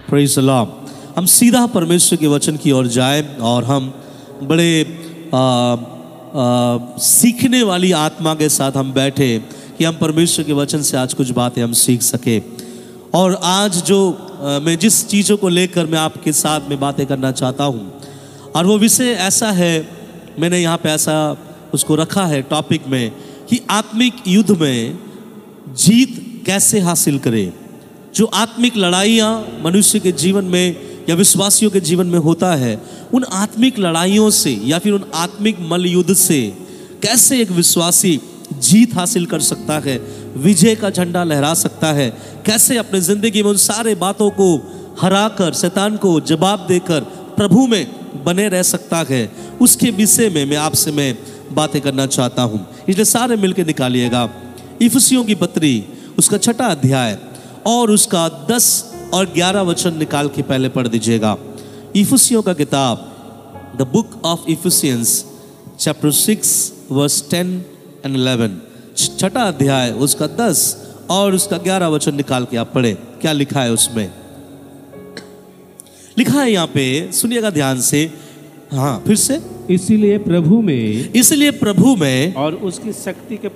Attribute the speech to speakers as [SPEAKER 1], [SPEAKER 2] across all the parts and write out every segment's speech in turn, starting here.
[SPEAKER 1] Praise the Lord. हम सीधा परमेश्वर के वचन की ओर जाएं और हम बड़े सीखने वाली आत्मा के साथ हम बैठे कि हम परमेश्वर के वचन से आज कुछ बातें हम सीख सके। और आज जो मैं जिस चीज़ों को लेकर मैं आपके साथ में बातें करना चाहता हूँ, और वो विषय ऐसा है, मैंने यहाँ पे ऐसा उसको रखा है टॉपिक में कि आत्मिक युद्ध में जीत कैसे हासिल करें। जो आत्मिक लड़ाइयाँ मनुष्य के जीवन में या विश्वासियों के जीवन में होता है, उन आत्मिक लड़ाइयों से या फिर उन आत्मिक मल्ल युद्ध से कैसे एक विश्वासी जीत हासिल कर सकता है, विजय का झंडा लहरा सकता है, कैसे अपने ज़िंदगी में उन सारे बातों को हराकर शैतान को जवाब देकर प्रभु में बने रह सकता है, उसके विषय में मैं आपसे बातें करना चाहता हूँ। इसलिए सारे मिलकर निकालिएगा इफिसियों की पत्री उसका 6 अध्याय और उसका 10 और 11 वचन निकाल के पहले पढ़ दीजिएगा। इफिसियों का किताब, the book of Ephesians chapter 6 verse 10 and 11, 6 अध्याय उसका 10 और उसका 11 वचन निकाल के आप पढ़े। क्या लिखा है उसमें? लिखा है यहाँ पे, सुनिएगा ध्यान से। हाँ, फिर से।
[SPEAKER 2] इसीलिए प्रभु में
[SPEAKER 1] और
[SPEAKER 2] उसकी शक्ति के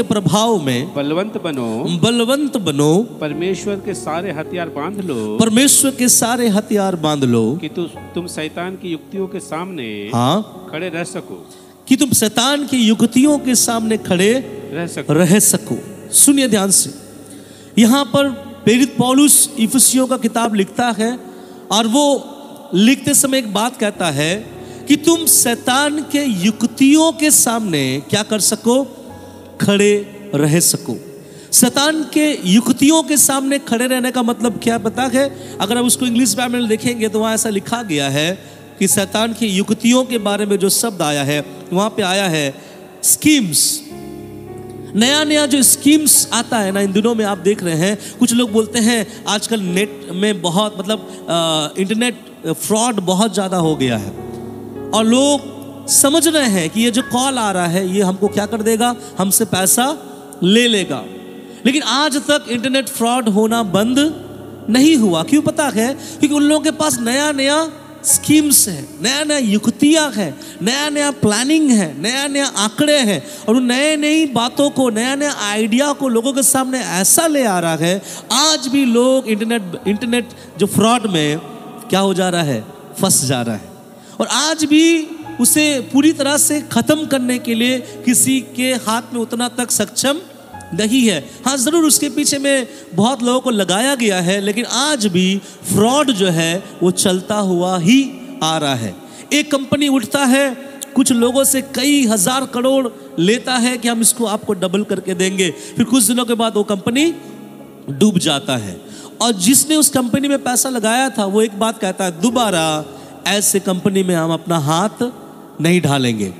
[SPEAKER 2] प्रभाव में
[SPEAKER 1] बलवंत बनो
[SPEAKER 2] परमेश्वर के सारे हथियार बांध लो कि तुम शैतान की युक्तियों के सामने खड़े रह सको,
[SPEAKER 1] कि तुम शैतान की युक्तियों के सामने खड़े रह सको। सुनिए ध्यान से, यहाँ पर प्रेरित पौलुस इफिसियों का किताब लिखता है और वो लिखते समय एक बात कहता है कि तुम शैतान के युक्तियों के सामने क्या कर सको? खड़े रह सको। शैतान के युक्तियों के सामने खड़े रहने का मतलब क्या पता है? अगर आप उसको इंग्लिश बाइबल में देखेंगे तो वहाँ ऐसा लिखा गया है कि शैतान की युक्तियों के बारे में जो शब्द आया है वहाँ पे आया है स्कीम्स। नया नया जो स्कीम्स आता है ना, इन दिनों में आप देख रहे हैं, कुछ लोग बोलते हैं आजकल नेट में बहुत इंटरनेट फ्रॉड बहुत ज़्यादा हो गया है और लोग समझ रहे हैं कि ये जो कॉल आ रहा है ये हमको क्या कर देगा, हमसे पैसा ले लेगा। लेकिन आज तक इंटरनेट फ्रॉड होना बंद नहीं हुआ। क्यों पता है? क्योंकि उन लोगों के पास नया नया स्कीम्स है, नया नया युक्तियाँ है, नया नया प्लानिंग है, नया नया आंकड़े हैं, और उन नए नई बातों को, नया नया आइडिया को लोगों के सामने ऐसा ले आ रहा है। आज भी लोग इंटरनेट जो फ्रॉड में क्या हो जा रहा है, फंस जा रहा है, और आज भी उसे पूरी तरह से ख़त्म करने के लिए किसी के हाथ में उतना तक सक्षम नहीं है। हाँ, ज़रूर उसके पीछे में बहुत लोगों को लगाया गया है, लेकिन आज भी फ्रॉड जो है वो चलता हुआ ही आ रहा है। एक कंपनी उठता है, कुछ लोगों से कई हजार करोड़ लेता है कि हम इसको आपको डबल करके देंगे, फिर कुछ दिनों के बाद वो कंपनी डूब जाता है, और जिसने उस कंपनी में पैसा लगाया था वो एक बात कहता है, दोबारा ऐसे कंपनी में हम अपना हाथ नहीं डालेंगे।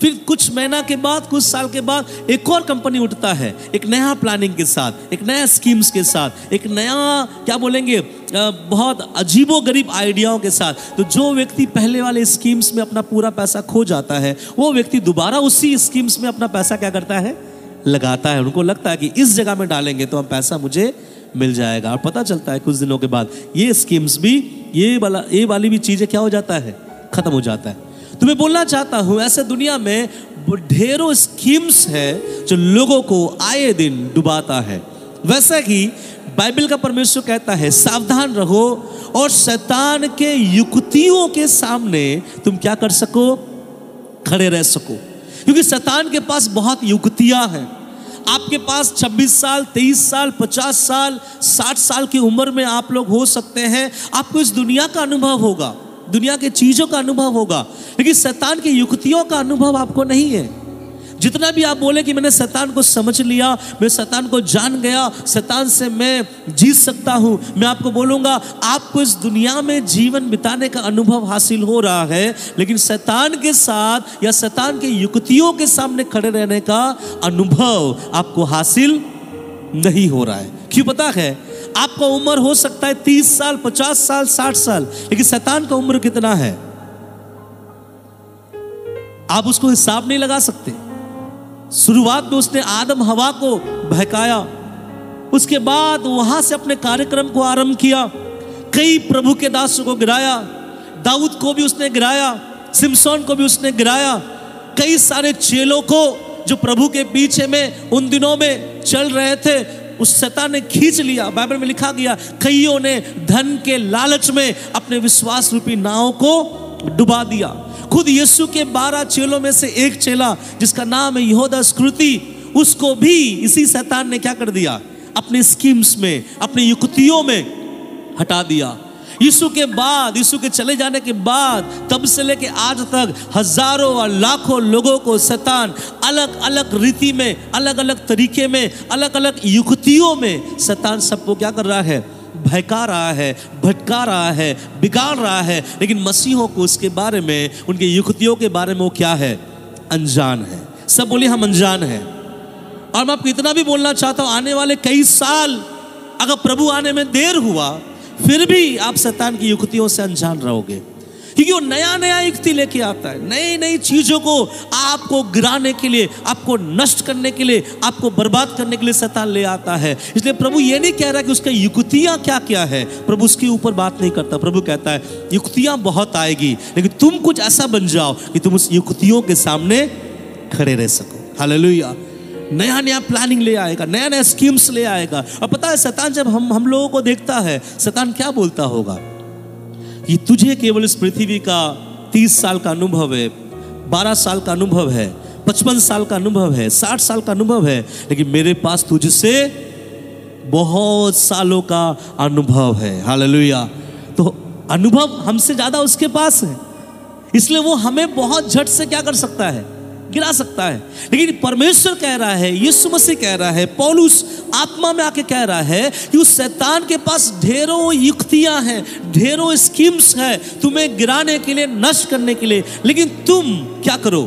[SPEAKER 1] फिर कुछ महीना के बाद, कुछ साल के बाद एक और कंपनी उठता है, एक नया प्लानिंग के साथ, एक नया स्कीम्स के साथ, एक नया क्या बोलेंगे, बहुत अजीबोगरीब आइडियाओं के साथ। तो जो व्यक्ति पहले वाले स्कीम्स में अपना पूरा पैसा खो जाता है, वो व्यक्ति दोबारा उसी स्कीम्स में अपना पैसा क्या करता है, लगाता है। उनको लगता है कि इस जगह में डालेंगे तो हम पैसा मुझे मिल जाएगा, और पता चलता है कुछ दिनों के बाद ये स्कीम्स भी, ये वाली भी चीज़ें क्या हो जाता है, ख़त्म हो जाता है। तो मैं बोलना चाहता हूँ, ऐसे दुनिया में ढेरों स्कीम्स है जो लोगों को आए दिन डुबाता है। वैसा ही बाइबल का परमेश्वर कहता है, सावधान रहो और शैतान के युक्तियों के सामने तुम क्या कर सको, खड़े रह सको। क्योंकि शैतान के पास बहुत युक्तियां हैं। आपके पास 26 साल, 23 साल, 50 साल, 60 साल की उम्र में आप लोग हो सकते हैं, आपको इस दुनिया का अनुभव होगा, दुनिया के चीज़ों का अनुभव होगा, लेकिन शैतान की युक्तियों का अनुभव आपको नहीं है। जितना भी आप बोले कि मैंने शैतान को समझ लिया, मैं शैतान को जान गया, शैतान से मैं जीत सकता हूँ, मैं आपको बोलूँगा आपको इस दुनिया में जीवन बिताने का अनुभव हासिल हो रहा है, लेकिन शैतान के साथ या शैतान के युक्तियों के सामने खड़े रहने का अनुभव आपको हासिल नहीं हो रहा है। क्यों पता है? आपका उम्र हो सकता है 30 साल, 50 साल, 60 साल, लेकिन शैतान का उम्र कितना है आप उसको हिसाब नहीं लगा सकते। शुरुआत में उसने आदम हवा को बहकाया, उसके बाद वहां से अपने कार्यक्रम को आरंभ किया। कई प्रभु के दासों को गिराया, दाऊद को भी उसने गिराया, सिमसोन को भी उसने गिराया। कई सारे चेलों को जो प्रभु के पीछे में उन दिनों में चल रहे थे, उस शैतान ने खींच लिया। बाइबल में लिखा गया, कईयों ने धन के लालच में अपने विश्वास रूपी नाव को डुबा दिया। खुद यीशु के 12 चेलों में से एक चेला जिसका नाम है यहूदा इस्करियोती, उसको भी इसी शैतान ने क्या कर दिया, अपने स्कीम्स में, अपनी युक्तियों में हटा दिया। यीशु के बाद, यीशु के चले जाने के बाद, तब से लेके आज तक हजारों और लाखों लोगों को शैतान अलग अलग रीति में, अलग अलग तरीके में, अलग अलग युक्तियों में शैतान सबको क्या कर रहा है, बहका रहा है, भटका रहा है, बिगाड़ रहा है। लेकिन मसीहों को उसके बारे में, उनके युक्तियों के बारे में वो क्या है, अनजान है। सब बोलिए हम अनजान हैं। और मैं आपको इतना भी बोलना चाहता हूं, आने वाले कई साल अगर प्रभु आने में देर हुआ, फिर भी आप शैतान की युक्तियों से अनजान रहोगे, क्योंकि वो नया नया युक्ति लेके आता है। नई नई चीजों को आपको गिराने के लिए, आपको नष्ट करने के लिए, आपको बर्बाद करने के लिए शैतान ले आता है। इसलिए प्रभु ये नहीं कह रहा कि उसकी युक्तियां क्या क्या है, प्रभु उसके ऊपर बात नहीं करता। प्रभु कहता है युक्तियां बहुत आएगी, लेकिन तुम कुछ ऐसा बन जाओ कि तुम उस युक्तियों के सामने खड़े रह सको। हालेलुया। नया नया प्लानिंग ले आएगा, नया नया स्कीम्स ले आएगा। और पता है शैतान जब हम लोगों को देखता है, शैतान क्या बोलता होगा कि तुझे केवल इस पृथ्वी का 30 साल का अनुभव है, 12 साल का अनुभव है, 55 साल का अनुभव है, 60 साल का अनुभव है, लेकिन मेरे पास तुझसे बहुत सालों का अनुभव है। हालेलुया। तो अनुभव हमसे ज्यादा उसके पास है, इसलिए वो हमें बहुत झट से क्या कर सकता है, गिरा सकता है। लेकिन परमेश्वर कह रहा है, यीशु मसीह कह रहा है, पौलुस आत्मा में आके कह रहा है कि उस शैतान के पास ढेरों युक्तियां हैं, ढेरों स्कीम्स हैं तुम्हें गिराने के लिए, नष्ट करने के लिए, लेकिन तुम क्या करो,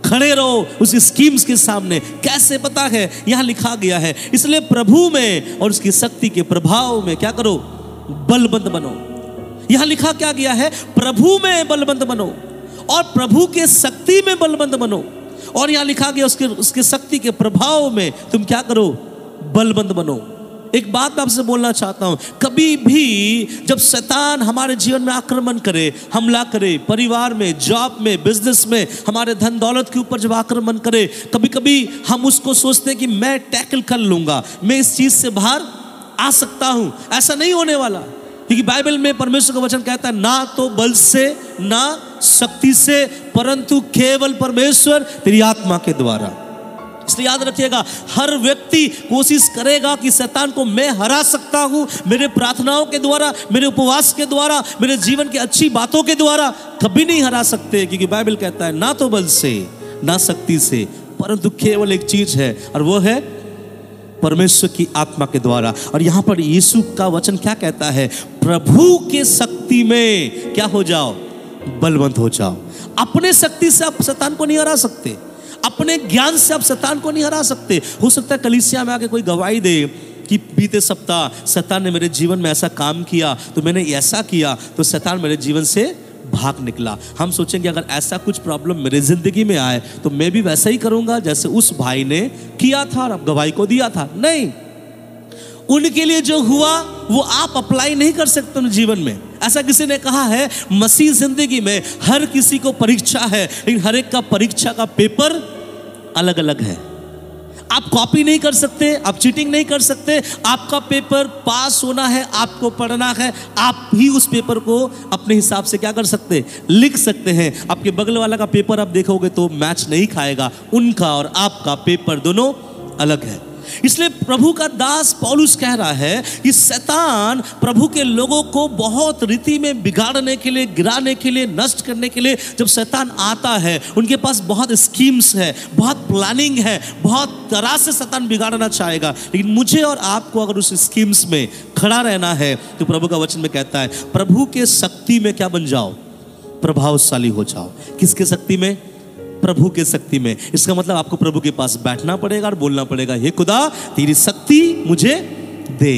[SPEAKER 1] खड़े रहो उस स्कीम्स के सामने। कैसे पता है, यहां लिखा गया है, इसलिए प्रभु में और उसकी शक्ति के प्रभाव में क्या करो, बलवंत बनो। यहां लिखा क्या गया है, प्रभु में बलवंत बनो और प्रभु के शक्ति में बलवंत बनो। और यहां लिखा गया उसके शक्ति के प्रभाव में तुम क्या करो, बलवंत बनो। एक बात मैं आपसे बोलना चाहता हूं, कभी भी जब शैतान हमारे जीवन में आक्रमण करे, हमला करे, परिवार में, जॉब में, बिजनेस में, हमारे धन दौलत के ऊपर जब आक्रमण करे, कभी कभी हम उसको सोचते हैं कि मैं टैकल कर लूंगा, मैं इस चीज से बाहर आ सकता हूं। ऐसा नहीं होने वाला, क्योंकि बाइबल में परमेश्वर का वचन कहता है, ना तो बल से, ना शक्ति से, परंतु केवल परमेश्वर तेरी आत्मा के द्वारा। इसलिए याद रखिएगा, हर व्यक्ति कोशिश करेगा कि शैतान को मैं हरा सकता हूं मेरे प्रार्थनाओं के द्वारा, मेरे उपवास के द्वारा, मेरे जीवन की अच्छी बातों के द्वारा। कभी नहीं हरा सकते, क्योंकि बाइबल कहता है ना तो बल से, ना शक्ति से, परंतु केवल एक चीज है, और वो है परमेश्वर की आत्मा के द्वारा। और यहां पर यीशु का वचन क्या कहता है, प्रभु के शक्ति में क्या हो जाओ, बलवंत हो जाओ। अपने शक्ति से आप शैतान को नहीं हरा सकते, अपने ज्ञान से आप शैतान को नहीं हरा सकते। हो सकता है कलीसिया में आके कोई गवाही दे कि बीते सप्ताह शैतान ने मेरे जीवन में ऐसा काम किया, तो मैंने ऐसा किया, तो शैतान मेरे जीवन से भाग निकला। हम सोचेंगे अगर ऐसा कुछ प्रॉब्लम मेरे जिंदगी में आए तो मैं भी वैसा ही करूंगा जैसे उस भाई ने किया था और गवाही को दिया था। नहीं, उनके लिए जो हुआ वो आप अप्लाई नहीं कर सकते उन जीवन में। ऐसा किसी ने कहा है, मसीह जिंदगी में हर किसी को परीक्षा है, लेकिन हर एक का परीक्षा का पेपर अलग अलग है। आप कॉपी नहीं कर सकते, आप चीटिंग नहीं कर सकते। आपका पेपर पास होना है, आपको पढ़ना है, आप ही उस पेपर को अपने हिसाब से क्या कर सकते, लिख सकते हैं। आपके बगल वाला का पेपर आप देखोगे तो मैच नहीं खाएगा, उनका और आपका पेपर दोनों अलग है। इसलिए प्रभु का दास पौलुस कह रहा है कि शैतान प्रभु के लोगों को बहुत रीति में बिगाड़ने के लिए, गिराने के लिए, नष्ट करने के लिए जब शैतान आता है, उनके पास बहुत स्कीम्स है, बहुत प्लानिंग है, बहुत तरह से शैतान बिगाड़ना चाहेगा। लेकिन मुझे और आपको अगर उस स्कीम्स में खड़ा रहना है तो प्रभु का वचन में कहता है, प्रभु के शक्ति में क्या बन जाओ, प्रभावशाली हो जाओ। किसके शक्ति में? प्रभु के शक्ति में। इसका मतलब आपको प्रभु के पास बैठना पड़ेगा और बोलना पड़ेगा, हे खुदा तेरी शक्ति मुझे दे।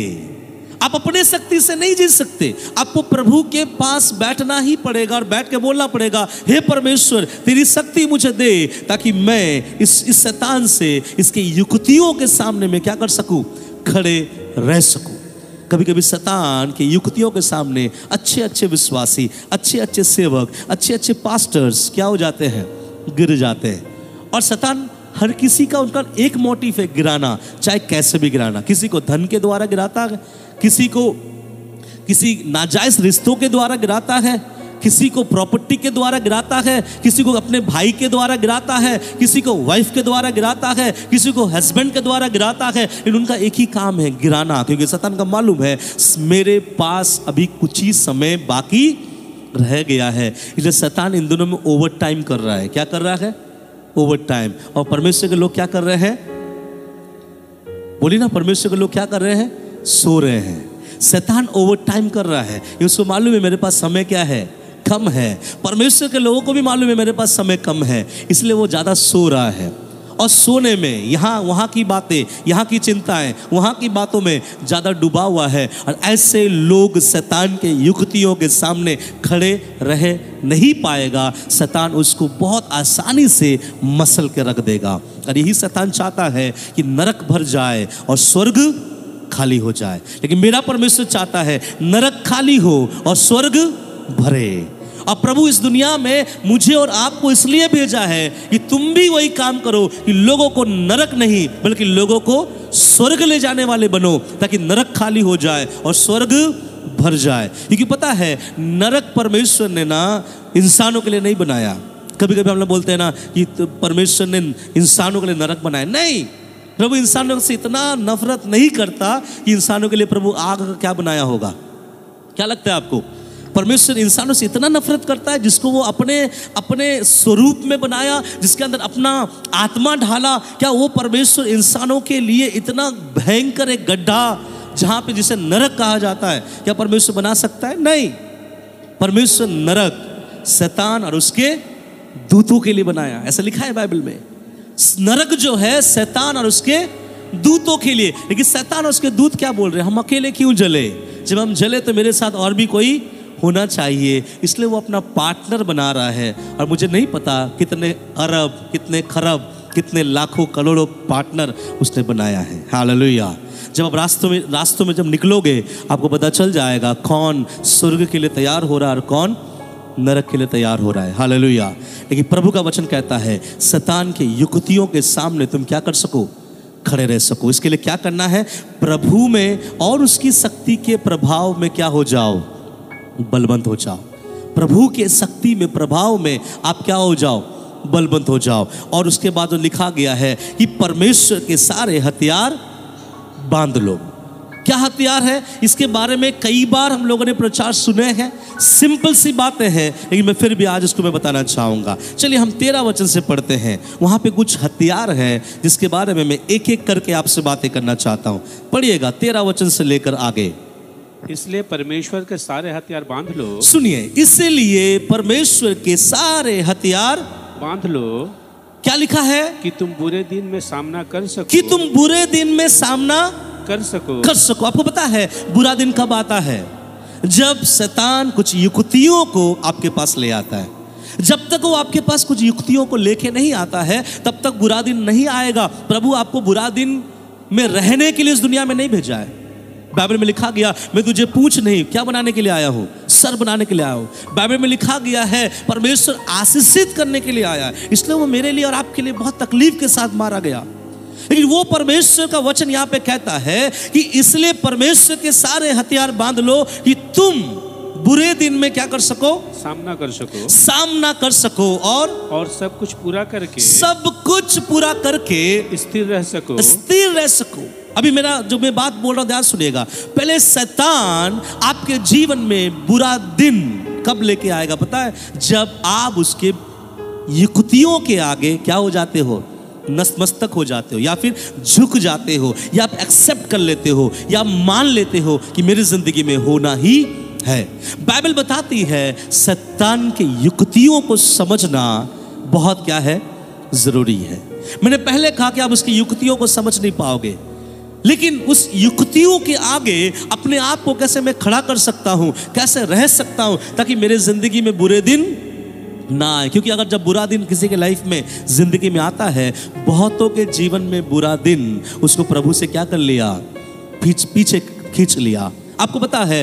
[SPEAKER 1] आप अपने शक्ति से नहीं जी सकते, आपको प्रभु के पास बैठना ही पड़ेगा और बैठ के बोलना पड़ेगा, हे परमेश्वर तेरी शक्ति मुझे दे, ताकि मैं इस शैतान से, इसके युक्तियों के सामने में क्या कर सकूं, खड़े रह सको। कभी कभी शैतान की युक्तियों के सामने अच्छे अच्छे विश्वासी, अच्छे अच्छे सेवक, अच्छे अच्छे पास्टर्स क्या हो जाते हैं, गिर जाते हैं। और शैतान हर किसी का उनका एक मोटिव है, गिराना, चाहे कैसे भी गिराना। किसी को धन के द्वारा गिराता है, किसी को किसी नाजायज रिश्तों के द्वारा गिराता है, किसी को प्रॉपर्टी के द्वारा गिराता है, किसी को अपने भाई के द्वारा गिराता है, किसी को वाइफ के द्वारा गिराता है, किसी को हस्बैंड के द्वारा गिराता है। इन उनका एक ही काम है, गिराना। क्योंकि शैतान का मालूम है मेरे पास अभी कुछ ही समय बाकी रह गया है, इसलिए शैतान इन दिनों में ओवर टाइम कर रहा है। क्या कर रहा है? Over time. और परमेश्वर के लोग क्या कर रहे हैं? बोली ना, परमेश्वर के लोग क्या कर रहे हैं? सो रहे हैं। शैतान ओवर टाइम कर रहा है, ये उसको मालूम है मेरे पास समय क्या है, कम है। परमेश्वर के लोगों को भी मालूम है मेरे पास समय कम है, इसलिए वो ज़्यादा सो रहा है। और सोने में यहाँ वहाँ की बातें, यहाँ की चिंताएं, वहाँ की बातों में ज़्यादा डूबा हुआ है। और ऐसे लोग शैतान के युक्तियों के सामने खड़े रह नहीं पाएगा। शैतान उसको बहुत आसानी से मसल के रख देगा। और यही शैतान चाहता है कि नरक भर जाए और स्वर्ग खाली हो जाए। लेकिन मेरा परमेश्वर चाहता है नरक खाली हो और स्वर्ग भरे। और प्रभु इस दुनिया में मुझे और आपको इसलिए भेजा है कि तुम भी वही काम करो कि लोगों को नरक नहीं बल्कि लोगों को स्वर्ग ले जाने वाले बनो, ताकि नरक खाली हो जाए और स्वर्ग भर जाए। क्योंकि पता है नरक परमेश्वर ने ना इंसानों के लिए नहीं बनाया। कभी कभी हम लोग बोलते हैं ना कि परमेश्वर ने इंसानों के लिए नरक बनाया। नहीं, प्रभु इंसानों से इतना नफरत नहीं करता कि इंसानों के लिए प्रभु आग का क्या बनाया होगा। क्या लगता है आपको? परमेश्वर इंसानों से इतना नफरत करता है जिसको वो अपने अपने स्वरूप में बनाया, जिसके अंदर अपना आत्मा ढाला। क्या वो परमेश्वर इंसानों के लिए इतना भयंकर एक गड्ढा जहां पे जिसे नरक कहा जाता है, क्या परमेश्वर बना सकता है? नहीं। परमेश्वर नरक शैतान और उसके दूतों के लिए बनाया, ऐसा लिखा है बाइबल में। नरक जो है शैतान और उसके दूतों के लिए। लेकिन शैतान और उसके दूत क्या बोल रहे हैं? हम अकेले क्यों जले? जब हम जले तो मेरे साथ और भी कोई होना चाहिए। इसलिए वो अपना पार्टनर बना रहा है। और मुझे नहीं पता कितने अरब, कितने खरब, कितने लाखों करोड़ों पार्टनर उसने बनाया है। हालेलुया। जब आप रास्तों में जब निकलोगे आपको पता चल जाएगा कौन स्वर्ग के लिए तैयार हो रहा है और कौन नरक के लिए तैयार हो रहा है। हालेलुया। लेकिन प्रभु का वचन कहता है शैतान के युक्तियों के सामने तुम क्या कर सको? खड़े रह सको। इसके लिए क्या करना है? प्रभु में और उसकी शक्ति के प्रभाव में क्या हो जाओ? बलवंत हो जाओ। प्रभु के शक्ति में, प्रभाव में आप क्या हो जाओ? बलवंत हो जाओ। और उसके बाद तो लिखा गया है कि परमेश्वर के सारे हथियार बांध लो। क्या हथियार है? इसके बारे में कई बार हम लोगों ने प्रचार सुने हैं, सिंपल सी बातें हैं, लेकिन मैं फिर भी आज इसको मैं बताना चाहूँगा। चलिए हम 13 वचन से पढ़ते हैं। वहाँ पे कुछ हथियार हैं जिसके बारे में मैं एक एक करके आपसे बातें करना चाहता हूँ। पढ़िएगा 13 वचन से लेकर आगे।
[SPEAKER 2] इसलिए परमेश्वर के सारे हथियार बांध लो।
[SPEAKER 1] सुनिए, इसलिए परमेश्वर के सारे हथियार
[SPEAKER 2] बांध लो।
[SPEAKER 1] क्या लिखा है?
[SPEAKER 2] कि तुम बुरे दिन में सामना कर सको।
[SPEAKER 1] कि तुम बुरे दिन में सामना
[SPEAKER 2] कर सको।
[SPEAKER 1] आपको पता है बुरा दिन कब आता है? जब शैतान कुछ युक्तियों को आपके पास ले आता है। जब तक वो आपके पास कुछ युक्तियों को लेके नहीं आता है तब तक बुरा दिन नहीं आएगा। प्रभु आपको बुरा दिन में रहने के लिए इस दुनिया में नहीं भेजा है। बाइबल में लिखा गया मैं तुझे पूंछ नहीं क्या बनाने के लिए आया हूँ? सर बनाने के लिए आया हूँ। बाइबल में लिखा गया है परमेश्वर आशीषित करने के लिए आया है। इसलिए वो मेरे लिए और आपके लिए बहुत तकलीफ के साथ मारा गया। लेकिन वो परमेश्वर का वचन यहाँ पे कहता है कि इसलिए परमेश्वर के सारे हथियार बांध लो कि तुम बुरे दिन में क्या कर सको?
[SPEAKER 2] सामना कर सको और सब कुछ पूरा करके स्थिर रह सको। अभी मेरा जो मैं बात बोल रहा हूं ध्यान सुनिएगा। पहले शैतान आपके जीवन में बुरा दिन कब लेके आएगा पता है? जब आप उसके युक्तियों के आगे क्या हो जाते हो? नतमस्तक हो जाते हो, या फिर झुक जाते हो, या आप एक्सेप्ट कर लेते हो, या मान लेते हो कि मेरी जिंदगी में होना ही है। बाइबल बताती है शैतान के युक्तियों को समझना बहुत क्या है? जरूरी है। मैंने पहले कहा कि आप उसकी युक्तियों को समझ नहीं पाओगे, लेकिन उस युक्तियों के आगे अपने आप को कैसे मैं खड़ा कर सकता हूं, कैसे रह सकता हूं ताकि मेरे जिंदगी में बुरे दिन ना आए। क्योंकि अगर जब बुरा दिन किसी के लाइफ में जिंदगी में आता है, बहुतों के जीवन में बुरा दिन उसको प्रभु से क्या कर लिया?
[SPEAKER 1] पीछे खींच लिया। आपको पता है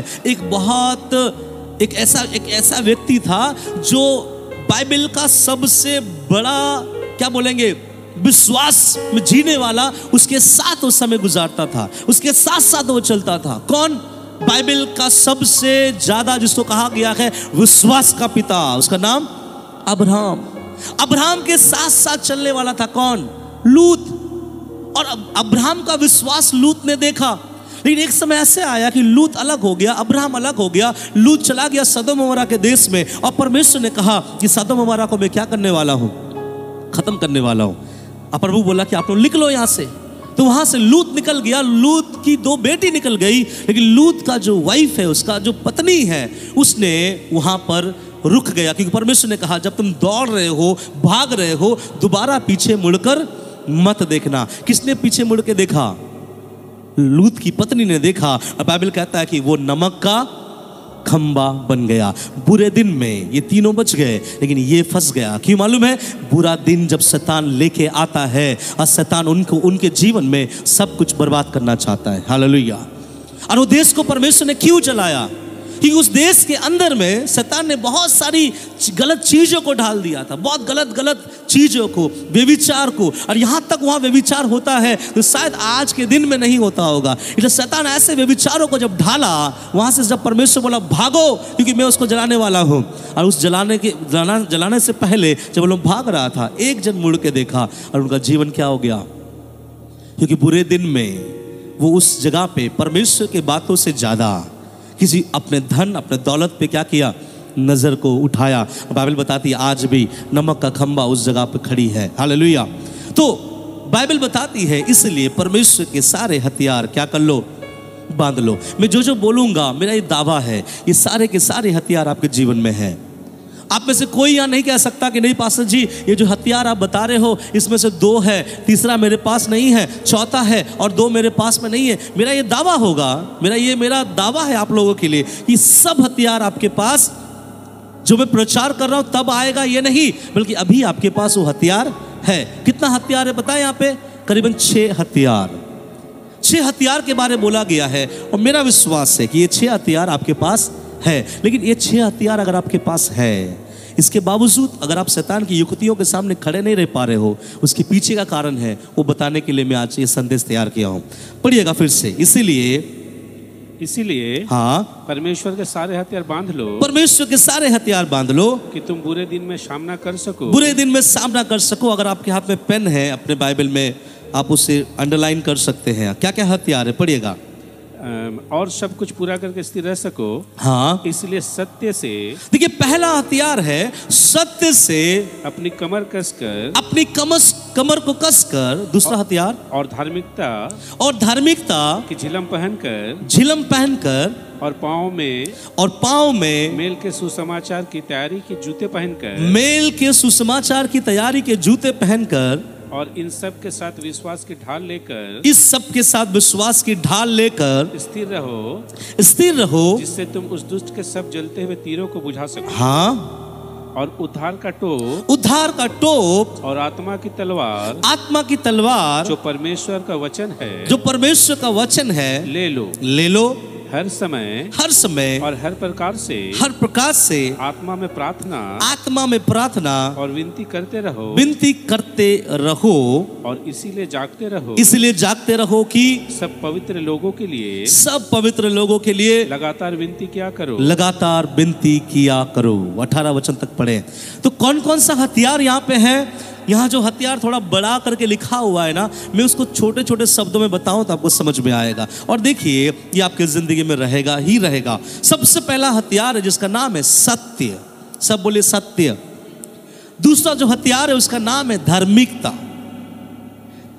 [SPEAKER 1] एक ऐसा व्यक्ति था जो बाइबल का सबसे बड़ा क्या बोलेंगे विश्वास में जीने वाला, उसके साथ उस समय गुजारता था, उसके साथ साथ वो चलता था। कौन? बाइबल का सबसे ज्यादा जिसको कहा गया है विश्वास का पिता, उसका नाम अब्राहम। अब्राहम के साथ साथ चलने वाला था कौन? लूत। और अब्राहम का विश्वास लूत ने देखा, लेकिन एक समय ऐसे आया कि लूत अलग हो गया, अब्राहम अलग हो गया, लूत चला गया सदोम अमोरा के देश में, और परमेश्वर ने कहा कि सदोम अमोरा को मैं क्या करने वाला हूं? खत्म करने वाला हूं। और प्रभु बोला कि आप लोग निकलो यहां से। तो वहां से लूत निकल गया, लूत की 2 बेटी निकल गई, लेकिन लूत का जो वाइफ है, उसका जो पत्नी है, उसने वहां पर रुक गया, क्योंकि परमेश्वर ने कहा जब तुम दौड़ रहे हो, भाग रहे हो, दोबारा पीछे मुड़कर मत देखना। किसने पीछे मुड़ के देखा? लूत की पत्नी ने देखा। और बाइबल कहता है कि वो नमक का खंबा बन गया। बुरे दिन में ये तीनों बच गए, लेकिन ये फंस गया। क्यों मालूम है? बुरा दिन जब शैतान लेके आता है, और शैतान उनके जीवन में सब कुछ बर्बाद करना चाहता है। हालेलुया। और वो देश को परमेश्वर ने क्यों जलाया? कि उस देश के अंदर में शैतान ने बहुत सारी गलत चीजों को डाल दिया था, बहुत गलत चीजों को, व्यभिचार को। और यहां तक वहां व्यभिचार होता है तो शायद आज के दिन में नहीं होता होगा। इसलिए शैतान ऐसे व्यभिचारों को जब ढाला, वहां से जब परमेश्वर बोला भागो क्योंकि मैं उसको जलाने वाला हूं, और उस जलाने से पहले जब वो लोग भाग रहा था, एक जन मुड़ के देखा और उनका जीवन क्या हो गया? क्योंकि बुरे दिन में वो उस जगह पे परमेश्वर के बातों से ज्यादा किसी अपने धन, अपने दौलत पे क्या किया? नजर को उठाया। बाइबल बताती है आज भी नमक का खंबा उस जगह पे खड़ी है। हालेलुया। तो बाइबल बताती है इसलिए परमेश्वर के सारे हथियार क्या कर लो? बांध लो। मैं जो बोलूंगा, मेरा ये दावा है, ये सारे के सारे हथियार आपके जीवन में है। आप में से कोई यहाँ नहीं कह सकता कि नहीं पास्टर जी, ये जो हथियार आप बता रहे हो इसमें से 2 है, तीसरा मेरे पास नहीं है, चौथा है और 2 मेरे पास में नहीं है। मेरा ये दावा होगा, मेरा दावा है आप लोगों के लिए कि सब हथियार आपके पास, जो मैं प्रचार कर रहा हूं तब आएगा ये नहीं, बल्कि अभी आपके पास वो हथियार है। कितना हथियार है बताएं? यहाँ पे करीबन 6 हथियार, 6 हथियार के बारे में बोला गया है। और मेरा विश्वास है कि ये 6 हथियार आपके पास है। लेकिन ये 6 हथियार अगर आपके पास है, इसके बावजूद अगर आप शैतान की युक्तियों के सामने खड़े नहीं रह पा रहे हो, उसके पीछे का कारण है, वो बताने के लिए मैं आज ये संदेश तैयार किया हूं। पढ़िएगा फिर से। इसीलिए हाँ,
[SPEAKER 2] परमेश्वर के सारे हथियार बांध लो।
[SPEAKER 1] परमेश्वर के सारे हथियार बांध लो
[SPEAKER 2] कि तुम बुरे दिन में सामना कर सको।
[SPEAKER 1] बुरे दिन में सामना कर सको। अगर आपके हाथ में पेन है, अपने बाइबल में आप उसे अंडरलाइन कर सकते हैं। क्या क्या हथियार है? पढ़िएगा।
[SPEAKER 2] और सब कुछ पूरा करके स्थिर रह सको।
[SPEAKER 1] हाँ,
[SPEAKER 2] इसलिए सत्य से।
[SPEAKER 1] देखिए, पहला हथियार है सत्य से
[SPEAKER 2] अपनी कमर कसकर,
[SPEAKER 1] अपनी कमर को कसकर। दूसरा हथियार और धार्मिकता
[SPEAKER 2] की झिलम
[SPEAKER 1] पहनकर
[SPEAKER 2] और पाँव में मेल के सुसमाचार की तैयारी के जूते पहनकर और इन सब के साथ विश्वास की ढाल लेकर स्थिर रहो, जिससे तुम उस दुष्ट के सब जलते हुए तीरों को बुझा सको।
[SPEAKER 1] हाँ,
[SPEAKER 2] और उद्धार का टोप और आत्मा की तलवार जो परमेश्वर का वचन है ले लो। हर समय और हर प्रकार से आत्मा में प्रार्थना और विनती करते रहो और इसीलिए जागते रहो कि सब पवित्र लोगों के लिए लगातार विनती किया करो। 18 वचन तक पढ़े। तो कौन कौन सा हथियार यहाँ पे है? यहाँ जो हथियार थोड़ा बड़ा करके लिखा हुआ है ना, मैं उसको छोटे छोटे शब्दों में बताऊं तो आपको समझ में आएगा। और देखिए, ये आपकी जिंदगी में रहेगा ही रहेगा। सबसे पहला हथियार है जिसका नाम है सत्य। सब बोलिए सत्य। दूसरा जो हथियार है उसका नाम है धार्मिकता।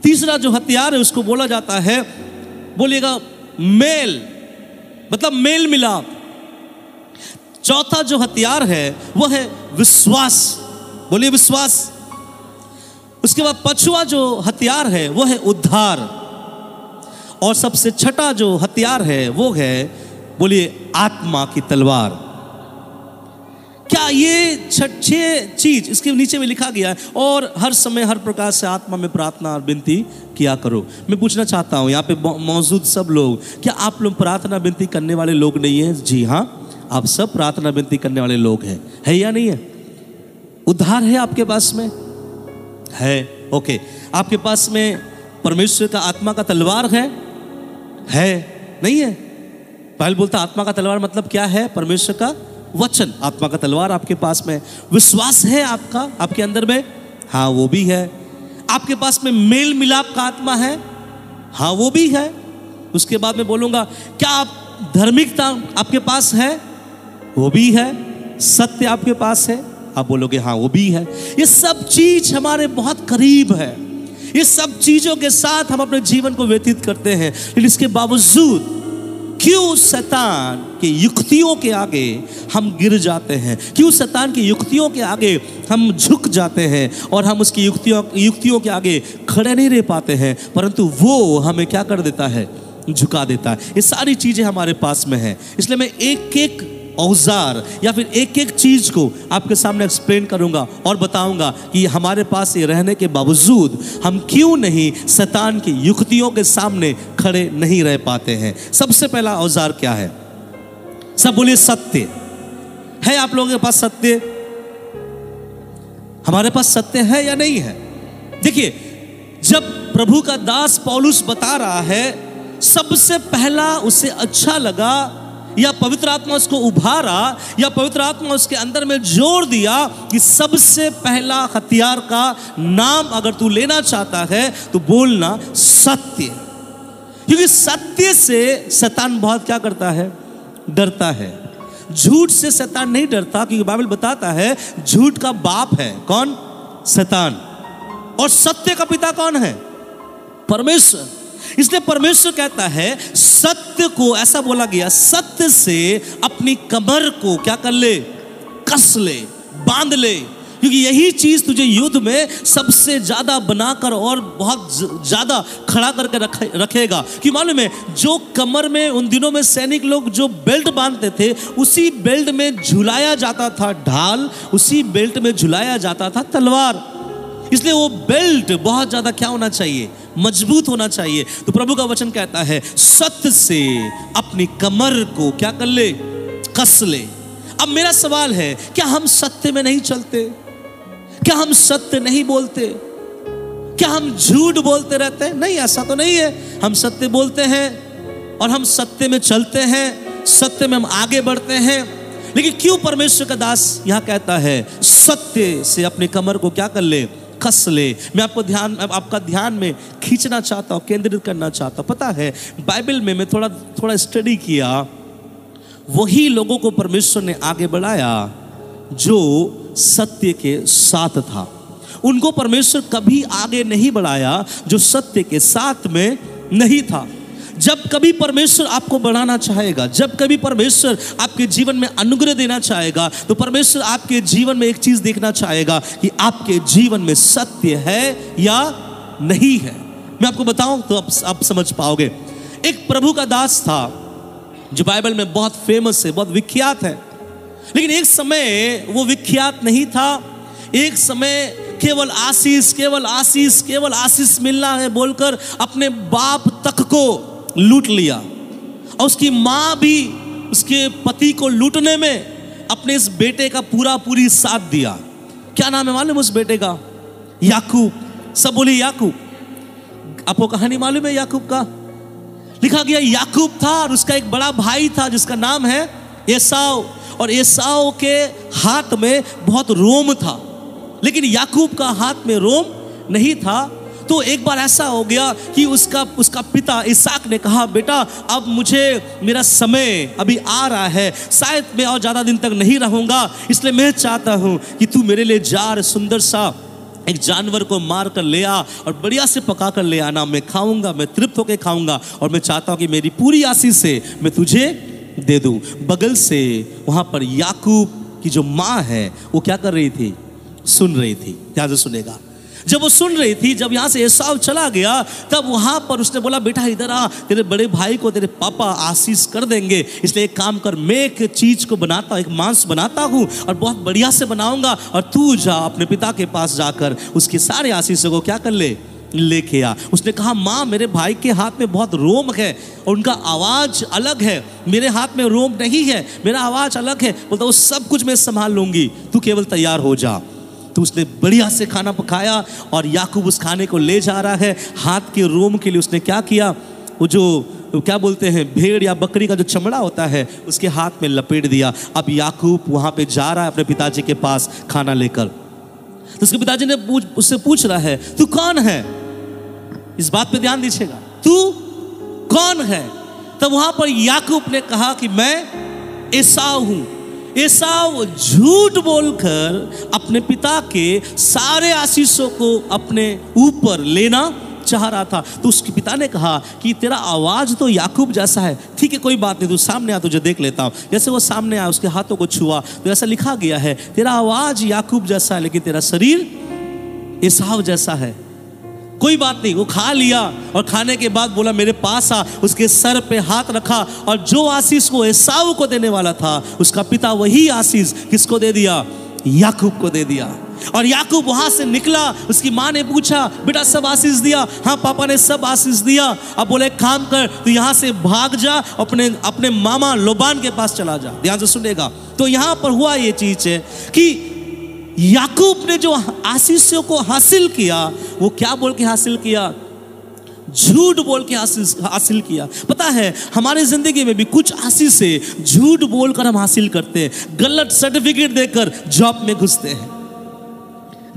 [SPEAKER 2] तीसरा जो हथियार है उसको बोला जाता है, बोलिएगा मेल, मतलब मेल मिलाप। चौथा जो हथियार है वो है विश्वास। बोलिए विश्वास। उसके बाद 5वां जो हथियार है वो है उद्धार। और सबसे छठा जो हथियार है वो है, बोलिए, आत्मा की तलवार। क्या
[SPEAKER 1] ये छह चीज इसके नीचे में लिखा गया है, और हर समय हर प्रकार से आत्मा में प्रार्थना और विनती किया करो। मैं पूछना चाहता हूँ यहाँ पे मौजूद सब लोग, क्या आप लोग प्रार्थना विनती करने वाले लोग नहीं हैं? जी हाँ, आप सब प्रार्थना विनती करने वाले लोग हैं, है या नहीं है? उद्धार है आपके पास में? है, ओके। आपके पास में परमेश्वर का आत्मा का तलवार है? नहीं है? बाइबल बोलता आत्मा का तलवार मतलब क्या है? परमेश्वर का वचन, आत्मा का तलवार आपके पास में। विश्वास है आपका, आपके अंदर में? हाँ, वो भी है। आपके पास में मेल मिलाप का आत्मा है? हाँ, वो भी है। उसके बाद में बोलूंगा, क्या आप धार्मिकता आपके पास है? वो भी है। सत्य आपके पास है? आप बोलोगे हाँ, वो भी है। ये सब चीज हमारे बहुत करीब है, ये सब चीजों के साथ हम अपने जीवन को व्यतीत करते हैं, लेकिन इसके बावजूद क्यों शैतान की युक्तियों के आगे हम गिर जाते हैं? क्यों शैतान की युक्तियों के आगे हम झुक जाते हैं और हम उसकी युक्तियों के आगे खड़े नहीं रह पाते हैं, परंतु वो हमें क्या कर देता है? झुका देता है। ये सारी चीजें हमारे पास में है, इसलिए मैं एक एक औजार या फिर एक एक चीज को आपके सामने एक्सप्लेन करूंगा और बताऊंगा कि हमारे पास ये रहने के बावजूद हम क्यों नहीं शैतान की युक्तियों के सामने खड़े नहीं रह पाते हैं। सबसे पहला औजार क्या है? सब बोलिए सत्य। है आप लोगों के पास सत्य? हमारे पास सत्य है या नहीं है? देखिए, जब प्रभु का दास पौलुस बता रहा है, सबसे पहला उसे अच्छा लगा या पवित्र आत्मा उसको उभारा या पवित्र आत्मा उसके अंदर में जोर दिया कि सबसे पहला हथियार का नाम अगर तू लेना चाहता है तो बोलना सत्य, क्योंकि सत्य से शैतान बहुत क्या करता है? डरता है। झूठ से शैतान नहीं डरता, क्योंकि बाइबल बताता है झूठ का बाप है कौन? शैतान। और सत्य का पिता कौन है? परमेश्वर। इसलिए परमेश्वर कहता है सत्य को, ऐसा बोला गया, सत्य से अपनी कमर को क्या कर ले? कस ले, बांध ले, क्योंकि यही चीज तुझे युद्ध में सबसे ज्यादा बनाकर और बहुत ज्यादा खड़ा करके रखेगा। कि मालूम है, जो कमर में उन दिनों में सैनिक लोग जो बेल्ट बांधते थे, उसी बेल्ट में झुलाया जाता था ढाल, उसी बेल्ट में झुलाया जाता था तलवार। इसलिए वो बेल्ट बहुत ज्यादा क्या होना चाहिए? मजबूत होना चाहिए। तो प्रभु का वचन कहता है सत्य से अपनी कमर को क्या कर ले? कस ले। अब मेरा सवाल है, क्या हम सत्य में नहीं चलते? क्या हम सत्य नहीं बोलते? क्या हम झूठ बोलते रहते हैं? नहीं, ऐसा तो नहीं है। हम सत्य बोलते हैं और हम सत्य में चलते हैं, सत्य में हम आगे बढ़ते हैं। लेकिन क्यों परमेश्वर का दास यहां कहता है सत्य से अपनी कमर को क्या कर ले? कस ले। मैं आपका ध्यान में खींचना चाहता हूं, केंद्रित करना चाहता हूं। पता है, बाइबल में मैं थोड़ा स्टडी किया, वही लोगों को परमेश्वर ने आगे बढ़ाया जो सत्य के साथ था। उनको परमेश्वर कभी आगे नहीं बढ़ाया जो सत्य के साथ में नहीं था। जब कभी परमेश्वर आपको बढ़ाना चाहेगा, जब कभी परमेश्वर आपके जीवन में अनुग्रह देना चाहेगा, तो परमेश्वर आपके जीवन में एक चीज देखना चाहेगा कि आपके जीवन में सत्य है या नहीं है। मैं आपको बताऊं तो आप समझ पाओगे। एक प्रभु का दास था जो बाइबल में बहुत फेमस है, बहुत विख्यात है, लेकिन एक समय वो विख्यात नहीं था। एक समय केवल आशीष, केवल आशीष, केवल आशीष मिलना है बोलकर अपने बाप तक को लूट लिया, और उसकी मां भी उसके पति को लूटने में अपने इस बेटे का पूरी साथ दिया। क्या नाम है मालूम उस बेटे का? याकूब। सब बोले याकूब। आपको कहानी मालूम है याकूब का? लिखा गया याकूब था और उसका एक बड़ा भाई था जिसका नाम है एसाव, और एसाव के हाथ में बहुत रोम था, लेकिन याकूब का हाथ में रोम नहीं था। तो एक बार ऐसा हो गया कि उसका पिता इसहाक ने कहा, बेटा अब मुझे मेरा समय अभी आ रहा है, शायद मैं और ज़्यादा दिन तक नहीं रहूँगा, इसलिए मैं चाहता हूँ कि तू मेरे लिए जार सुंदर सा एक जानवर को मार कर ले आ और बढ़िया से पका कर ले आना। मैं खाऊंगा, मैं तृप्त होकर खाऊंगा, और मैं चाहता हूँ कि मेरी पूरी आशीष से मैं तुझे दे दूँ। बगल से वहाँ पर याकूब की जो माँ है वो क्या कर रही थी? सुन रही थी। ध्यान से सुनेगा। जब वो सुन रही थी, जब यहाँ से एसाव चला गया, तब वहाँ पर उसने बोला, बेटा इधर आ, तेरे बड़े भाई को तेरे पापा आशीष कर देंगे, इसलिए एक काम कर, मैं एक चीज़ को बनाता हूँ, एक मांस बनाता हूँ और बहुत बढ़िया से बनाऊंगा, और तू जा अपने पिता के पास जाकर उसके सारे आशीषों को क्या कर लेके आ। उसने कहा, माँ मेरे भाई के हाथ में बहुत रोम है और उनका आवाज़ अलग है, मेरे हाथ में रोम नहीं है, मेरा आवाज़ अलग है। बोलता वो सब कुछ मैं संभाल लूँगी, तू केवल तैयार हो जा। तो उसने बढ़िया से खाना पकाया और याकूब उस खाने को ले जा रहा है। हाथ के रोम के लिए उसने क्या किया, वो जो क्या बोलते हैं भेड़ या बकरी का जो चमड़ा होता है उसके हाथ में लपेट दिया। अब याकूब वहाँ पे जा रहा है अपने पिताजी के पास खाना लेकर। तो उसके पिताजी ने उससे पूछ रहा है, तू कौन है? इस बात पे ध्यान दीजिएगा, तू कौन है? तब वहाँ पर याकूब ने कहा कि मैं एसाव हूँ। एसाव झूठ बोलकर अपने पिता के सारे आशीषों को अपने ऊपर लेना चाह रहा था। तो उसके पिता ने कहा कि तेरा आवाज़ तो याकूब जैसा है, ठीक है कोई बात नहीं, तू सामने आ, तुझे देख लेता हूँ। जैसे वो सामने आया, उसके हाथों को छुआ तो ऐसा लिखा गया है, तेरा आवाज़ याकूब जैसा है लेकिन तेरा शरीर एसाव जैसा है। कोई बात नहीं, वो खा लिया और खाने के बाद बोला, मेरे पास आ। उसके सर पे हाथ रखा और जो आशीष वो एसाव को देने वाला था, उसका पिता वही आशीष किसको दे दिया? याकूब को दे दिया। और याकूब वहां से निकला, उसकी माँ ने पूछा, बेटा सब आशीष दिया? हाँ पापा ने सब आशीष दिया। अब बोले काम कर, तो यहाँ से भाग जा, अपने मामा लोबान के पास चला जा। ध्यान से सुनेगा। तो यहाँ पर हुआ ये चीज है कि याकूब ने जो आशीषों को हासिल किया, वो क्या बोल के हासिल किया? झूठ बोल के हासिल किया। पता है हमारे जिंदगी में भी कुछ आशीष से झूठ बोलकर हम हासिल करते हैं। गलत सर्टिफिकेट देकर जॉब में घुसते हैं,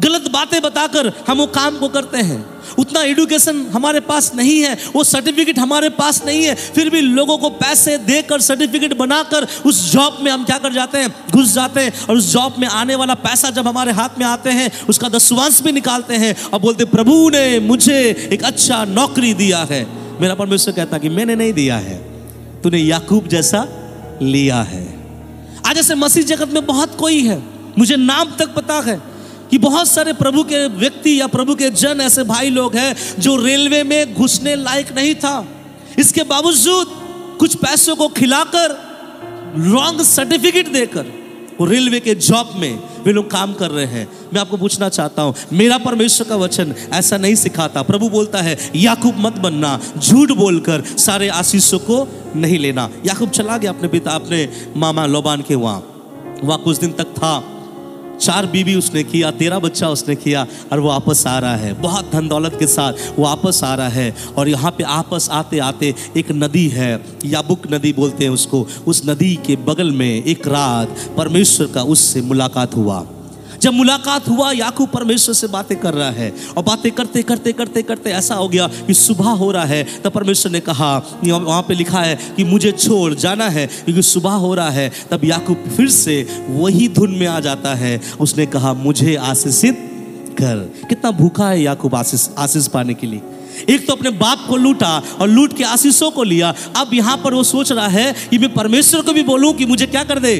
[SPEAKER 1] गलत बातें बताकर हम वो काम को करते हैं। उतना एजुकेशन हमारे पास नहीं है, वो सर्टिफिकेट हमारे पास नहीं है, फिर भी लोगों को पैसे देकर सर्टिफिकेट बनाकर उस जॉब में हम क्या कर जाते हैं? घुस जाते हैं। और उस जॉब में आने वाला पैसा जब हमारे हाथ में आते हैं, उसका दसवांश भी निकालते हैं और बोलते, प्रभु ने मुझे एक अच्छा नौकरी दिया है। मेरा परमेश्वर कहता कि मैंने नहीं दिया है, तूने याकूब जैसा लिया है। आज ऐसे मसीह जगत में बहुत कोई है, मुझे नाम तक पता है कि बहुत सारे प्रभु के व्यक्ति या प्रभु के जन ऐसे भाई लोग हैं जो रेलवे में घुसने लायक नहीं था, इसके बावजूद कुछ पैसों को खिलाकर, रॉन्ग सर्टिफिकेट देकर वो रेलवे के जॉब में वे लोग काम कर रहे हैं। मैं आपको पूछना चाहता हूं, मेरा परमेश्वर का वचन ऐसा नहीं सिखाता। प्रभु बोलता है याकूब मत बनना, झूठ बोलकर सारे आशीषों को नहीं लेना। याकूब चला गया अपने पिता, अपने मामा लोबान के वहाँ कुछ दिन तक था। 4 बीवी उसने किया, 13 बच्चा उसने किया और वो वापस आ रहा है, बहुत धन दौलत के साथ वो वापस आ रहा है। और यहाँ पे आपस आते आते एक नदी है, याबुक नदी बोलते हैं उसको, उस नदी के बगल में एक रात परमेश्वर का उससे मुलाकात हुआ। जब मुलाकात हुआ, याकूब परमेश्वर से बातें कर रहा है और बातें करते करते करते करते ऐसा हो गया कि सुबह हो रहा है। तब परमेश्वर ने कहा, वहाँ पे लिखा है कि मुझे छोड़ जाना है क्योंकि सुबह हो रहा है। तब याकूब फिर से वही धुन में आ जाता है। उसने कहा मुझे आशीषित कर। कितना भूखा है याकूब आशीष पाने के लिए। एक तो अपने बाप को लूटा और लूट के आशीषों को लिया। अब यहाँ पर वो सोच रहा है कि मैं परमेश्वर को भी बोलूँ कि मुझे क्या कर दे,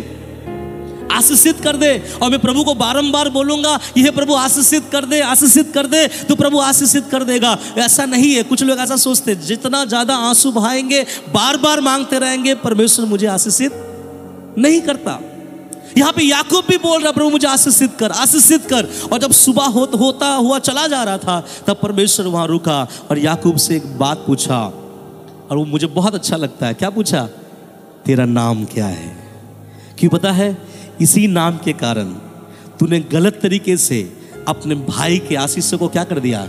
[SPEAKER 1] आशीषित कर दे। और मैं प्रभु को बारंबार बोलूंगा यह प्रभु आशीषित कर दे, आशीषित कर दे, तो प्रभु आशीषित कर देगा। ऐसा नहीं है। कुछ लोग ऐसा सोचते, जितना ज्यादा आंसू बहाएंगे, बार बार मांगते रहेंगे, परमेश्वर मुझे आशीषित नहीं करता। यहाँ पे याकूब भी बोल रहा, प्रभु मुझे आशीषित कर, आशीषित कर। और जब सुबह होता हुआ चला जा रहा था, तब परमेश्वर वहां रुका और याकूब से एक बात पूछा, और वो मुझे बहुत अच्छा लगता है। क्या पूछा? तेरा नाम क्या है? क्यों पता है? इसी नाम के कारण तूने गलत तरीके से अपने भाई के आशीषों को क्या कर दिया,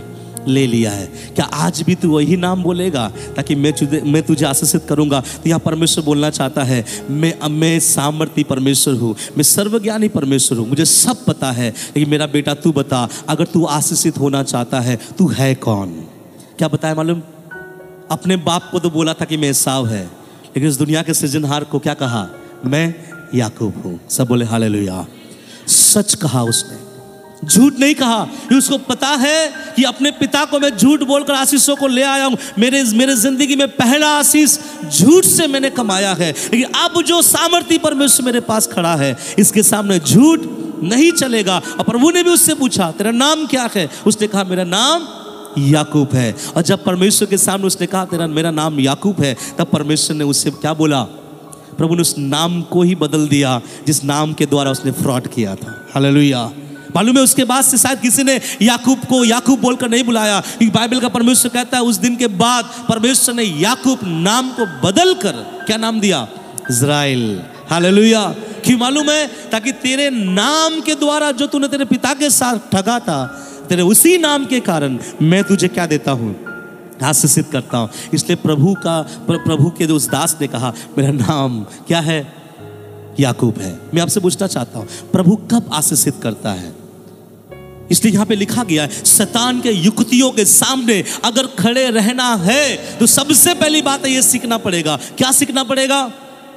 [SPEAKER 1] ले लिया है। क्या आज भी तू वही नाम बोलेगा ताकि मैं तुझे आशीषित करूंगा? तो यहाँ परमेश्वर बोलना चाहता है, मैं सामर्थी परमेश्वर हूँ, मैं सर्वज्ञानी परमेश्वर हूँ, मुझे सब पता है। लेकिन मेरा बेटा तू बता, अगर तू आशीषित होना चाहता है, तू है कौन? क्या बताया मालूम? अपने बाप को तो बोला था कि मैं एसाव है, लेकिन इस दुनिया के सृजनहार को क्या कहा? मैं याकूब हूं। सब बोले हालेलुया। सच कहा उसने, झूठ नहीं कहा। उसको पता है कि अपने पिता को मैं झूठ बोलकर आशीषों को ले आया हूं। मेरे जिंदगी में पहला आशीष झूठ से मैंने कमाया है, लेकिन अब जो सामर्थी परमेश्वर मेरे पास खड़ा है, इसके सामने झूठ नहीं चलेगा। और प्रभु ने भी उससे पूछा तेरा नाम क्या है? उसने कहा मेरा नाम याकूब है। और जब परमेश्वर के सामने उसने कहा मेरा नाम याकूब है, तब परमेश्वर ने उससे क्या बोला? प्रभु ने उस नाम को ही बदल दिया जिस नाम के द्वारा उसने फ्रॉड किया था। हालेलुया। मालूम है उसके बाद से शायद किसी ने याकूब को याकूब बोलकर नहीं बुलाया, क्योंकि बाइबल का परमेश्वर कहता है उस दिन के बाद परमेश्वर ने याकूब नाम को बदल कर क्या नाम दिया? इज़राइल। हालेलुया। क्यों मालूम है? ताकि तेरे नाम के द्वारा जो तूने तेरे पिता के साथ ठगा था, तेरे उसी नाम के कारण मैं तुझे क्या देता हूं? आशीषित करता हूं। इसलिए प्रभु के उस दास ने कहा मेरा नाम क्या है? याकूब है। मैं आपसे पूछना चाहता हूं प्रभु कब आशीषित करता है? इसलिए यहां पे लिखा गया है शैतान के युक्तियों के सामने अगर खड़े रहना है तो सबसे पहली बात है ये सीखना पड़ेगा। क्या सीखना पड़ेगा?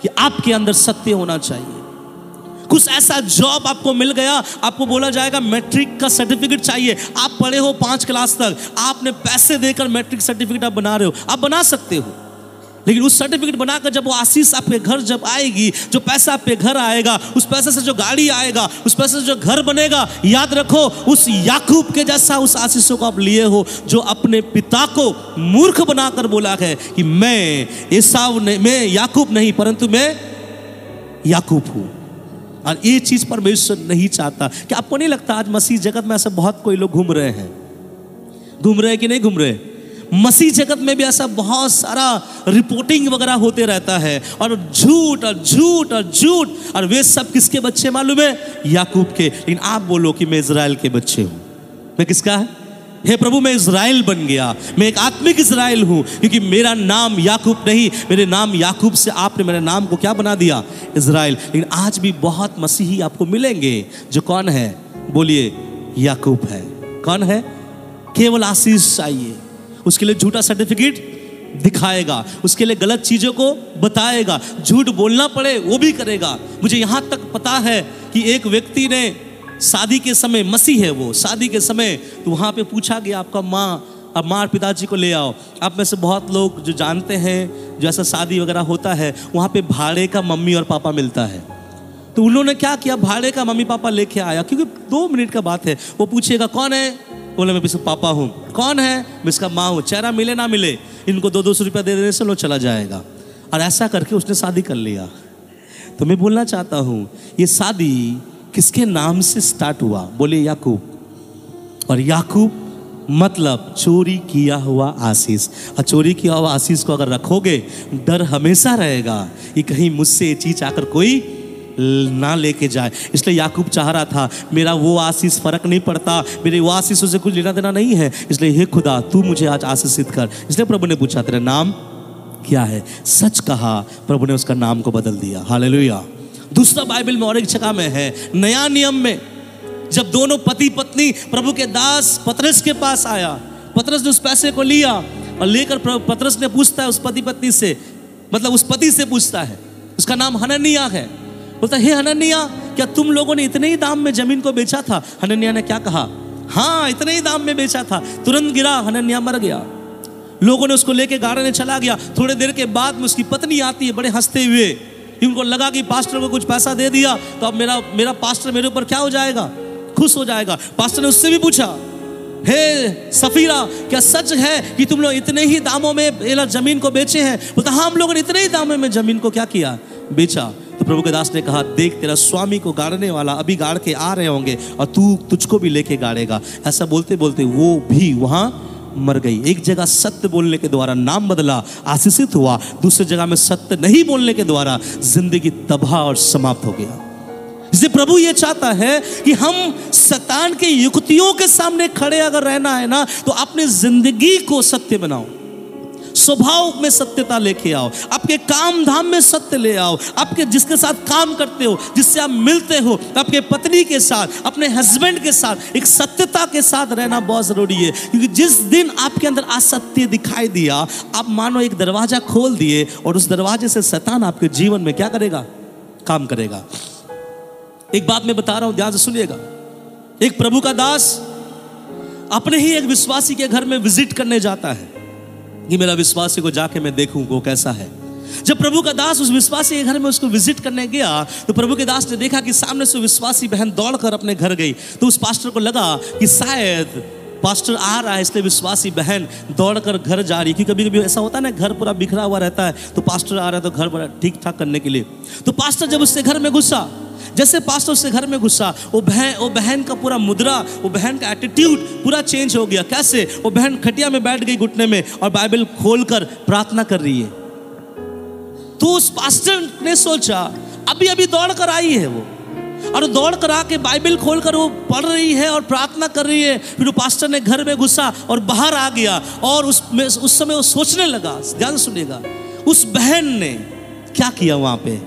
[SPEAKER 1] कि आपके अंदर सत्य होना चाहिए। कुछ ऐसा जॉब आपको मिल गया, आपको बोला जाएगा मैट्रिक का सर्टिफिकेट चाहिए, आप पढ़े हो 5 क्लास तक, आपने पैसे देकर मैट्रिक सर्टिफिकेट आप बना रहे हो, आप बना सकते हो, लेकिन उस सर्टिफिकेट बनाकर जब वो आशीष आपके घर जब आएगी, जो पैसा आपके घर आएगा, उस पैसे से जो गाड़ी आएगा, उस पैसे से जो घर बनेगा, याद रखो उस याकूब के जैसा उस आशीषों को आप लिए हो जो अपने पिता को मूर्ख बनाकर बोला है कि मैं याकूब नहीं परंतु मैं याकूब हूं। और ये चीज परमेश्वर नहीं चाहता। क्या आपको नहीं लगता आज मसीह जगत में ऐसे बहुत कोई लोग घूम रहे हैं कि नहीं घूम रहे? मसीह जगत में भी ऐसा बहुत सारा रिपोर्टिंग वगैरह होते रहता है और झूठ और झूठ और झूठ, और वे सब किसके बच्चे मालूम है? याकूब के। लेकिन आप बोलो कि मैं इज़राइल के बच्चे हूं। मैं किसका है? हे प्रभु मैं इज़राइल बन गया, मैं एक आत्मिक इज़राइल हूं, क्योंकि मेरा नाम याकूब नहीं, मेरे नाम याकूब से आपने मेरे नाम को क्या बना दिया? इज़राइल। लेकिन आज भी बहुत मसीही आपको मिलेंगे जो कौन है? बोलिए याकूब है। कौन है? केवल आशीष चाहिए, उसके लिए झूठा सर्टिफिकेट दिखाएगा, उसके लिए गलत चीजों को बताएगा, झूठ बोलना पड़े वो भी करेगा। मुझे यहां तक पता है कि एक व्यक्ति ने शादी के समय, मसीह है वो, शादी के समय तो वहां पे पूछा गया आपका अब माँ और पिताजी को ले आओ। आप में से बहुत लोग जो जानते हैं जो ऐसा शादी वगैरह होता है वहां पे भाड़े का मम्मी और पापा मिलता है। तो उन्होंने क्या किया, भाड़े का मम्मी पापा लेके आया, क्योंकि 2 मिनट का बात है। वो पूछेगा कौन है? बोले मैं इसका पापा हूँ। कौन है? मैं इसका माँ हूँ। चेहरा मिले ना मिले, इनको 200 रुपया दे देने से लो चला जाएगा। और ऐसा करके उसने शादी कर लिया। तो मैं बोलना चाहता हूँ ये शादी किसके नाम से स्टार्ट हुआ? बोले याकूब। और याकूब मतलब चोरी किया हुआ आशीष। और चोरी किया हुआ आशीष को अगर रखोगे, डर हमेशा रहेगा कि कहीं मुझसे ये चीज आकर कोई ना लेके जाए। इसलिए याकूब चाह रहा था मेरा वो आशीष फर्क नहीं पड़ता, मेरे वो आशीषों से कुछ लेना देना नहीं है, इसलिए हे खुदा तू मुझे आज आशीषित कर। इसलिए प्रभु ने पूछा तेरा नाम क्या है? सच कहा, प्रभु ने उसका नाम को बदल दिया। हालेलुया। दूसरा बाइबल में और एक जगह में है, नया नियम में, जब दोनों पति पत्नी प्रभु के दास पतरस के पास आया, पतरस ने उस पैसे को लिया और लेकर पतरस ने पूछता है उस पति पत्नी से, मतलब उस पति से पूछता है, उसका नाम हनन्याह है। बोलता हे हनन्याह, क्या तुम लोगों ने इतने ही दाम में जमीन को बेचा था? हनन्याह ने क्या कहा? हाँ इतने ही दाम में बेचा था। तुरंत गिरा, हनन्याह मर गया। लोगों ने उसको लेके गाड़ी में चला गया। थोड़ी देर के बाद में उसकी पत्नी आती है बड़े हंसते हुए, उनको लगा कि पास्टर को कुछ पैसा दे दिया तो अब मेरा पास्टर मेरे ऊपर क्या हो जाएगा? खुश हो जाएगा। पास्टर ने उससे भी पूछा हे सफीरा, क्या सच है कि तुम लोग इतने ही दामों में जमीन को बेचे हैं? बोलता हाँ हम लोगों ने इतने ही दामों में जमीन को क्या किया? बेचा। तो प्रभु के दास ने कहा देख तेरा स्वामी को गाड़ने वाला अभी गाड़ के आ रहे होंगे और तुझको भी लेके गाड़ेगा। ऐसा बोलते बोलते वो भी वहां मर गई। एक जगह सत्य बोलने के द्वारा नाम बदला, आशीषित हुआ, दूसरी जगह में सत्य नहीं बोलने के द्वारा जिंदगी तबाह और समाप्त हो गया। इसलिए प्रभु ये चाहता है कि हम शैतान के युक्तियों के सामने खड़े अगर रहना है ना, तो अपनी जिंदगी को सत्य बनाओ, स्वभाव में सत्यता लेके आओ, आपके काम धाम में सत्य ले आओ, आपके जिसके साथ काम करते हो, जिससे आप मिलते हो, आपके पत्नी के साथ, अपने हस्बैंड के साथ एक सत्यता के साथ रहना बहुत जरूरी है। क्योंकि जिस दिन आपके अंदर असत्य दिखाई दिया, आप मानो एक दरवाजा खोल दिए और उस दरवाजे से शैतान आपके जीवन में क्या करेगा? काम करेगा। एक बात मैं बता रहा हूं, ध्यान से सुनिएगा। एक प्रभु का दास अपने ही एक विश्वासी के घर में विजिट करने जाता है कि मेरा विश्वासी को जाके मैं देखूं वो कैसा है। जब प्रभु का दास उस विश्वासी के घर में उसको विजिट करने गया तो प्रभु के दास ने देखा कि सामने से विश्वासी बहन दौड़कर अपने घर गई। तो उस पास्टर को लगा कि शायद पास्टर आ रहा है, इसलिए विश्वासी बहन दौड़कर घर जा रही। क्योंकि कभी कभी ऐसा होता है ना, घर पूरा बिखरा हुआ रहता है, तो पास्टर आ रहा है तो घर बड़ा ठीक ठाक करने के लिए। तो पास्टर जब उससे घर में घुसा, जैसे पास्टर उससे घर में घुसा, वो बहन का पूरा मुद्रा, वो बहन का एटीट्यूड पूरा चेंज हो गया। कैसे? वो बहन खटिया में बैठ गई घुटने में और बाइबल खोलकर प्रार्थना कर रही है। तो उस पास्टर ने सोचा अभी अभी दौड़ कर आई है वो, और दौड़ कर आके बाइबल खोलकर वो पढ़ रही है और प्रार्थना कर रही है। फिर वो पास्टर ने घर में घुसा और बाहर आ गया, और उस समय वो सोचने लगा, ध्यान सुनिएगा, उस बहन ने क्या किया वहां पे?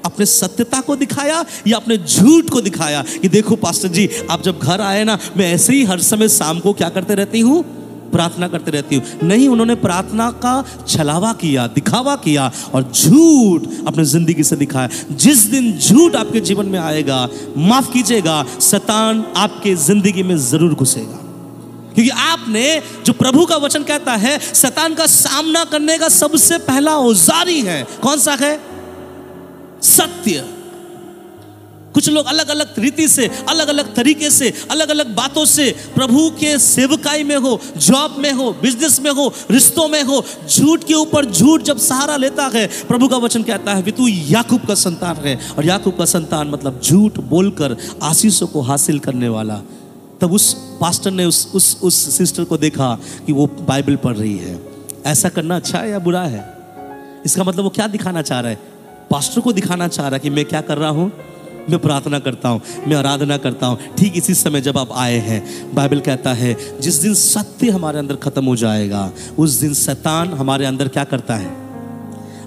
[SPEAKER 1] अपने सत्यता को दिखाया या अपने झूठ को दिखाया कि देखो पास्टर जी, आप जब घर आए ना, मैं ऐसे ही हर समय शाम को क्या करते रहती हूँ, प्रार्थना करते रहती हूँ। नहीं, उन्होंने प्रार्थना का छलावा किया, दिखावा किया और झूठ अपने जिंदगी से दिखाया। जिस दिन झूठ आपके जीवन में आएगा, माफ कीजिएगा, शैतान आपके जिंदगी में जरूर घुसेगा। क्योंकि आपने, जो प्रभु का वचन कहता है, शैतान का सामना करने का सबसे पहला औजार ही है, कौन सा है? सत्य। कुछ लोग अलग अलग रीति से, अलग अलग तरीके से, अलग अलग बातों से प्रभु के सेवकाई में हो, जॉब में हो, बिजनेस में हो, रिश्तों में हो, झूठ के ऊपर झूठ जब सहारा लेता है, प्रभु का वचन कहता है कि तू याकूब का संतान है, और याकूब का संतान मतलब झूठ बोलकर आशीषों को हासिल करने वाला। तब उस पास्टर ने उस सिस्टर को देखा कि वो बाइबल पढ़ रही है। ऐसा करना अच्छा है या बुरा है? इसका मतलब वो क्या दिखाना चाह रहा है? पास्टर को दिखाना चाह रहा है कि मैं क्या कर रहा हूँ, मैं प्रार्थना करता हूँ, मैं आराधना करता हूँ। ठीक इसी समय जब आप आए हैं, बाइबल कहता है जिस दिन सत्य हमारे अंदर खत्म हो जाएगा, उस दिन शैतान हमारे अंदर क्या करता है,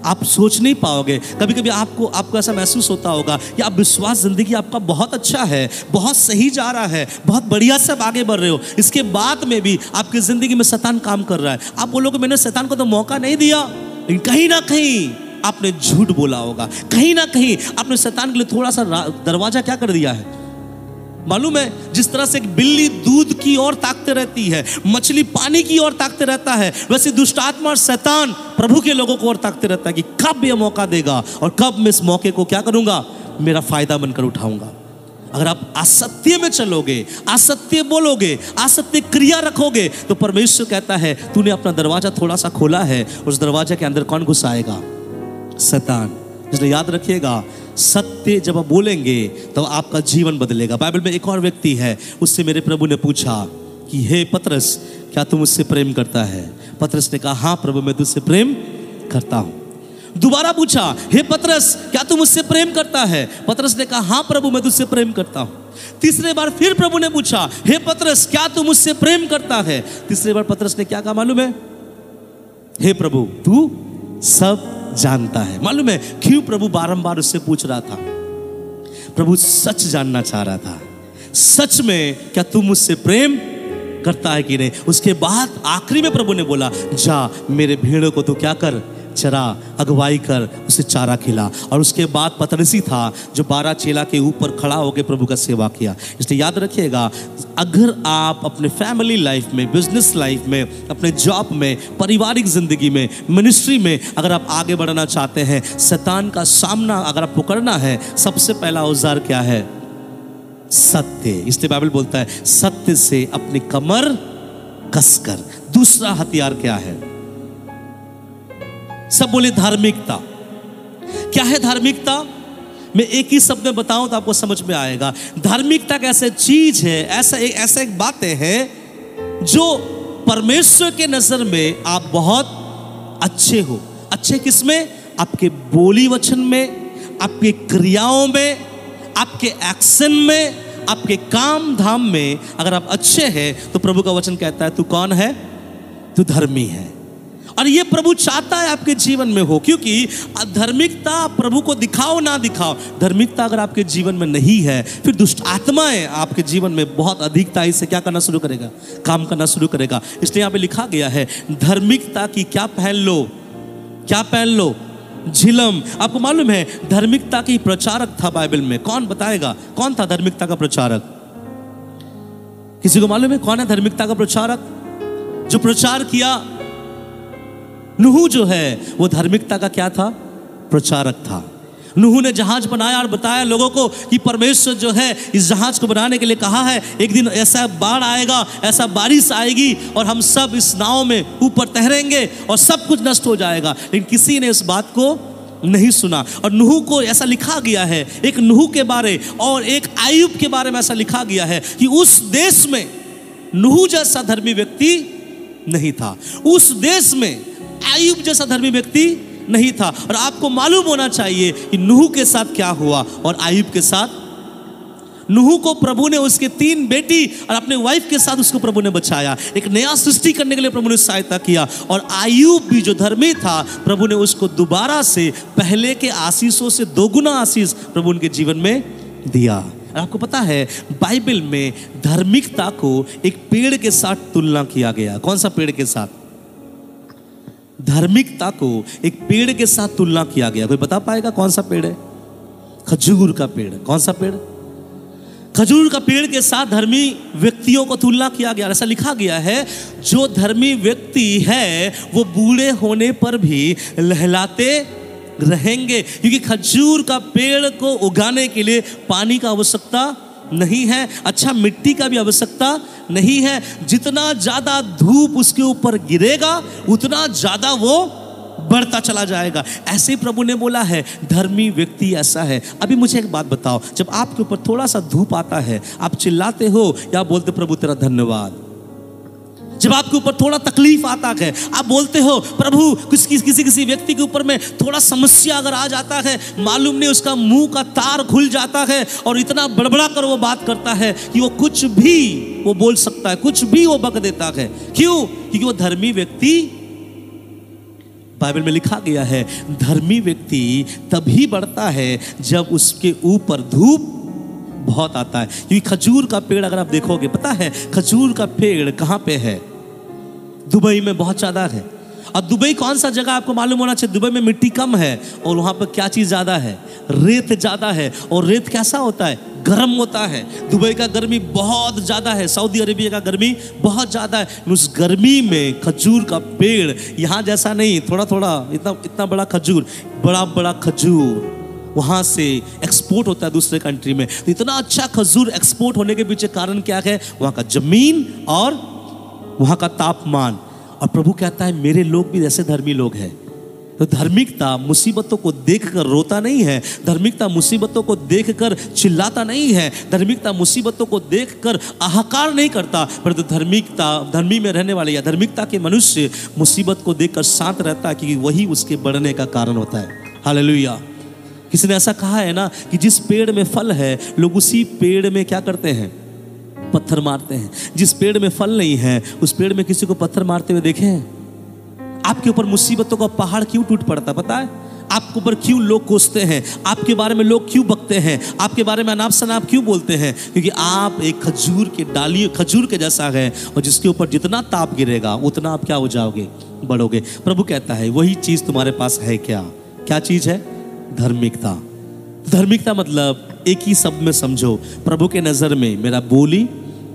[SPEAKER 1] आप सोच नहीं पाओगे। कभी कभी आपको ऐसा महसूस होता होगा कि आप विश्वास जिंदगी आपका बहुत अच्छा है, बहुत सही जा रहा है, बहुत बढ़िया से आप आगे बढ़ रहे हो, इसके बाद में भी आपकी जिंदगी में शैतान काम कर रहा है। आप बोलोगे मैंने शैतान को तो मौका नहीं दिया, लेकिन कहीं ना कहीं आपने झूठ बोला होगा, कहीं ना कहीं आपने शैतान के लिए थोड़ा सा दरवाजा क्या कर दिया है। मालूम है, जिस तरह से एक बिल्ली दूध की ओर ताकते रहती है, मछली पानी की ओर ताकते रहता है, वैसे दुष्ट आत्मा और शैतान प्रभु के लोगों को ओर ताकते रहता है कि कब ये मौका देगा और कब मैं इस मौके को क्या करूंगा, मेरा फायदा बनकर उठाऊंगा। अगर आप असत्य में चलोगे, असत्य बोलोगे, असत्य क्रिया रखोगे, तो परमेश्वर कहता है तूने अपना दरवाजा थोड़ा सा खोला है, उस दरवाजे के अंदर कौन घुस आएगा? शैतान। इसलिए याद रखिएगा, सत्य जब आप बोलेंगे तो आपका जीवन बदलेगा। बाइबल में एक और व्यक्ति है, उससे मेरे प्रभु ने पूछा कि हे पतरस, क्या तुम मुझसे प्रेम करता है? पतरस ने कहा हाँ प्रभु, मैं तुझसे प्रेम करता हूं। दोबारा पूछा, हे पतरस, क्या तुम मुझसे प्रेम करता है? पतरस ने कहा हाँ प्रभु, मैं तुझसे प्रेम करता हूं। तीसरे बार फिर प्रभु ने पूछा, हे पतरस, क्या तुम मुझसे प्रेम करता है? तीसरे बार पतरस ने क्या कहा मालूम है? हे प्रभु, तू सब जानता है। मालूम है क्यों प्रभु बारंबार उससे पूछ रहा था? प्रभु सच जानना चाह रहा था, सच में क्या तू मुझसे प्रेम करता है कि नहीं। उसके बाद आखिरी में प्रभु ने बोला, जा मेरे भेड़ों को तो क्या कर, चरा, अगुवाई कर, उसे चारा खिला। और उसके बाद पतरसी था जो 12 चेला के ऊपर खड़ा होकर प्रभु का सेवा किया। इसलिए याद रखिएगा, अगर आप अपने फैमिली लाइफ में, बिजनेस लाइफ में, अपने जॉब में, पारिवारिक जिंदगी में, मिनिस्ट्री में अगर आप आगे बढ़ना चाहते हैं, शैतान का सामना अगर आप करना है, सबसे पहला औजार क्या है? सत्य। इसलिए बाइबल बोलता है सत्य से अपनी कमर कसकर। दूसरा हथियार क्या है? सब बोले धार्मिकता। क्या है धार्मिकता? मैं एक ही शब्द में बताऊं तो आपको समझ में आएगा। धार्मिकता कैसे चीज है, ऐसा एक बातें हैं जो परमेश्वर के नजर में आप बहुत अच्छे हो। अच्छे किसमें? आपके बोली वचन में, आपके क्रियाओं में, आपके एक्शन में, आपके काम धाम में अगर आप अच्छे हैं तो प्रभु का वचन कहता है तू कौन है? तू धर्मी है। और ये प्रभु चाहता है आपके जीवन में हो, क्योंकि धार्मिकता प्रभु को दिखाओ ना दिखाओ, धार्मिकता अगर आपके जीवन में नहीं है, फिर दुष्ट आत्माएं आपके जीवन में बहुत अधिकता से क्या करना शुरू करेगा? काम करना शुरू करेगा। इसलिए यहाँ पे लिखा गया है धार्मिकता की क्या पहन लो? क्या पहन लो? झिलम। आपको मालूम है धार्मिकता की प्रचारक था बाइबल में, कौन बताएगा? कौन था धार्मिकता का प्रचारक? किसी को मालूम है कौन है धार्मिकता का प्रचारक? जो प्रचार किया नूह जो है वो धार्मिकता का क्या था? प्रचारक था। नूह ने जहाज बनाया और बताया लोगों को कि परमेश्वर जो है इस जहाज को बनाने के लिए कहा है, एक दिन ऐसा बाढ़ आएगा, ऐसा बारिश आएगी और हम सब इस नाव में ऊपर तैरेंगे और सब कुछ नष्ट हो जाएगा। लेकिन किसी ने इस बात को नहीं सुना। और नूह को ऐसा लिखा गया है, एक नूह के बारे और एक आयुब के बारे में ऐसा लिखा गया है कि उस देश में नूह जैसा धर्मी व्यक्ति नहीं था, उस देश में आयुब जैसा धर्मी व्यक्ति नहीं था। और आपको मालूम होना चाहिए कि नूह के साथ क्या हुआ और आयुब के साथ। नूह को प्रभु ने उसके 3 बेटी और अपने वाइफ के साथ उसको प्रभु ने बचाया, एक नया सृष्टि करने के लिए प्रभु ने सहायता किया। और आयुब भी जो धर्मी था, प्रभु ने उसको दोबारा से पहले के आशीषों से 2 गुना आशीष प्रभु उनके जीवन में दिया। और आपको पता है बाइबल में धार्मिकता को एक पेड़ के साथ तुलना किया गया। कौन सा पेड़ के साथ? धार्मिकता को एक पेड़ के साथ तुलना किया गया। कोई बता पाएगा कौन सा पेड़ है? खजूर का पेड़। कौन सा पेड़? खजूर का पेड़ के साथ धर्मी व्यक्तियों को तुलना किया गया। ऐसा लिखा गया है, जो धर्मी व्यक्ति है वो बूढ़े होने पर भी लहलाते रहेंगे, क्योंकि खजूर का पेड़ को उगाने के लिए पानी का आवश्यकता नहीं है, अच्छा मिट्टी का भी आवश्यकता नहीं है। जितना ज्यादा धूप उसके ऊपर गिरेगा उतना ज्यादा वो बढ़ता चला जाएगा। ऐसे ही प्रभु ने बोला है धर्मी व्यक्ति ऐसा है। अभी मुझे एक बात बताओ, जब आपके ऊपर थोड़ा सा धूप आता है, आप चिल्लाते हो या बोलते प्रभु तेरा धन्यवाद? जब आपके ऊपर थोड़ा तकलीफ आता है, आप बोलते हो प्रभु, किसी व्यक्ति के ऊपर में थोड़ा समस्या अगर आ जाता है, मालूम नहीं उसका मुंह का तार खुल जाता है और इतना बड़बड़ा कर वो बात करता है कि वो कुछ भी वो बोल सकता है, कुछ भी वो बक देता है। क्यों? क्योंकि वो धर्मी व्यक्ति, बाइबल में लिखा गया है धर्मी व्यक्ति तभी बढ़ता है जब उसके ऊपर धूप बहुत आता है। क्योंकि खजूर का पेड़ अगर आप देखोगे, पता है खजूर का पेड़ कहाँ पे है? दुबई में बहुत ज्यादा है। और दुबई कौन सा जगह आपको मालूम होना चाहिए? दुबई में मिट्टी कम है और वहां पर क्या चीज ज्यादा है? रेत ज्यादा है। और रेत कैसा होता है? गर्म होता है। दुबई का गर्मी बहुत ज्यादा है, सऊदी अरेबिया का गर्मी बहुत ज्यादा है। उस गर्मी में खजूर का पेड़ यहाँ जैसा नहीं, थोड़ा थोड़ा इतना बड़ा खजूर, बड़ा खजूर वहाँ से एक्सपोर्ट होता है दूसरे कंट्री में। तो इतना अच्छा खजूर एक्सपोर्ट होने के पीछे कारण क्या है? वहाँ का जमीन और वहाँ का तापमान। और प्रभु कहता है मेरे लोग भी ऐसे धर्मी लोग हैं। तो धार्मिकता मुसीबतों को देखकर रोता नहीं है, धार्मिकता मुसीबतों को देखकर चिल्लाता नहीं है, धार्मिकता मुसीबतों को देखकर हाहाकार नहीं करता, परंतु धर्मी में रहने वाले या धार्मिकता के मनुष्य मुसीबत को देखकर शांत रहता है, क्योंकि वही उसके बढ़ने का कारण होता है। हालेलुया। किसी ने ऐसा कहा है ना कि जिस पेड़ में फल है लोग उसी पेड़ में क्या करते हैं? पत्थर मारते हैं। जिस पेड़ में फल नहीं है उस पेड़ में किसी को पत्थर मारते हुए देखे हैं? आपके ऊपर मुसीबतों का पहाड़ क्यों टूट पड़ता पता है? आपके ऊपर क्यों लोग कोसते हैं? आपके बारे में लोग क्यों बकते हैं? आपके बारे में अनाप शनाप क्यों बोलते हैं? क्योंकि आप एक खजूर के डाली, खजूर के जैसा है, और जिसके ऊपर जितना ताप गिरेगा उतना आप क्या हो जाओगे? बढ़ोगे। प्रभु कहता है वही चीज तुम्हारे पास है। क्या चीज है? धार्मिकता। धार्मिकता मतलब एक ही शब्द में समझो, प्रभु के नजर में मेरा बोली,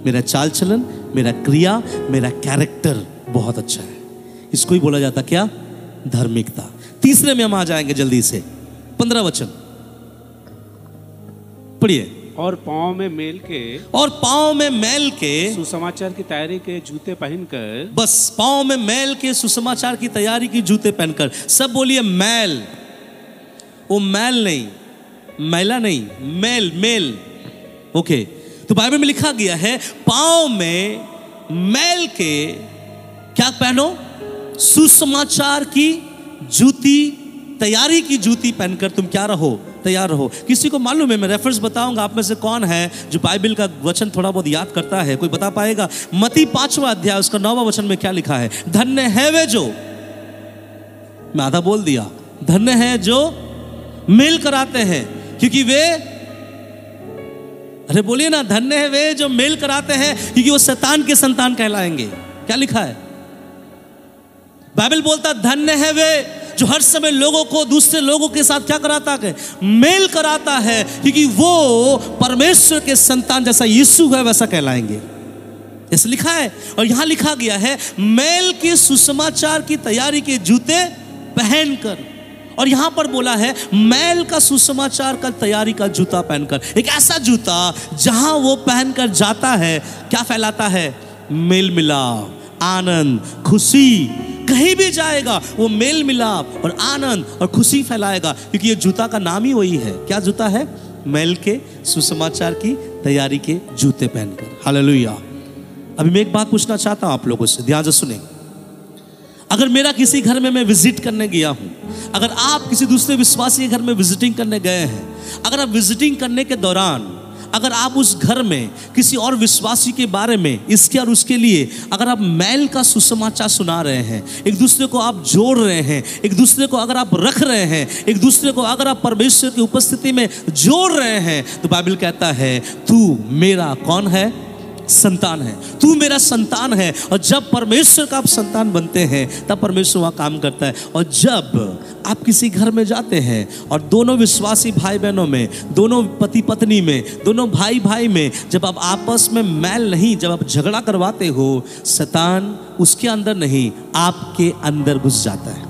[SPEAKER 1] मेरा चाल चलन, मेरा क्रिया, मेरा कैरेक्टर बहुत अच्छा है। इसको ही बोला जाता क्या? धार्मिकता। तीसरे में हम आ जाएंगे जल्दी से, 15 वचन पढ़िए।
[SPEAKER 2] और पाँव में मेल के सुसमाचार की तैयारी के जूते पहनकर।
[SPEAKER 1] बस पाँव में मेल के सुसमाचार की तैयारी की जूते पहनकर। सब बोलिए मैल। वो मैल नहीं, मैला नहीं, मेल। ओके। तो बाइबल में लिखा गया है पाँव में मैल के क्या पहनो? सुसमाचार की जूती, तैयारी की जूती पहनकर तुम क्या रहो? तैयार रहो। किसी को मालूम है? मैं रेफरेंस बताऊंगा, आप में से कौन है जो बाइबल का वचन थोड़ा बहुत याद करता है? कोई बता पाएगा? मत्ती 5वां अध्याय उसका 9वां वचन में क्या लिखा है? धन्य है वे जो, मैं आधा बोल दिया, धन्य है जो मेल कराते हैं क्योंकि वे, अरे बोलिए ना, धन्य है वे जो मेल कराते हैं क्योंकि वो शैतान के संतान कहलाएंगे। क्या लिखा है? बाइबल बोलता धन्य है वे जो हर समय लोगों को दूसरे लोगों के साथ क्या कराता है? मेल कराता है, क्योंकि वो परमेश्वर के संतान जैसा यीशु है वैसा कहलाएंगे। ऐसा लिखा है। और यहां लिखा गया है मेल के सुसमाचार की तैयारी के जूते पहनकर। और यहां पर बोला है मैल का सुसमाचार का तैयारी का जूता पहनकर, एक ऐसा जूता जहां वो पहनकर जाता है, क्या फैलाता है? मेल मिलाप, आनंद, खुशी। कहीं भी जाएगा वो मेल मिलाप और आनंद और खुशी फैलाएगा, क्योंकि ये जूता का नाम ही वही है। क्या जूता है? मैल के सुसमाचार की तैयारी के जूते पहनकर। हालेलुया। अभी मैं एक बात पूछना चाहता हूं आप लोगों से, ध्यान से सुने। अगर मेरा किसी घर में मैं विजिट करने गया हूं, अगर आप किसी दूसरे विश्वासी के घर में विजिटिंग करने गए हैं, अगर आप विजिटिंग करने के दौरान अगर आप उस घर में किसी और विश्वासी के बारे में, इसके और उसके लिए अगर आप मैल का सुसमाचार सुना रहे हैं, एक दूसरे को आप जोड़ रहे हैं, एक दूसरे को अगर आप रख रहे हैं, एक दूसरे को अगर आप परमेश्वर की उपस्थिति में जोड़ रहे हैं, तो बाइबल कहता है तू मेरा कौन है? संतान है। तू मेरा संतान है। और जब परमेश्वर का आप संतान बनते हैं तब परमेश्वर वहाँ काम करता है। और जब आप किसी घर में जाते हैं और दोनों विश्वासी भाई बहनों में, दोनों पति पत्नी में, दोनों भाई भाई में जब आप आपस में मैल नहीं, जब आप झगड़ा करवाते हो, शैतान उसके अंदर नहीं आपके अंदर घुस जाता है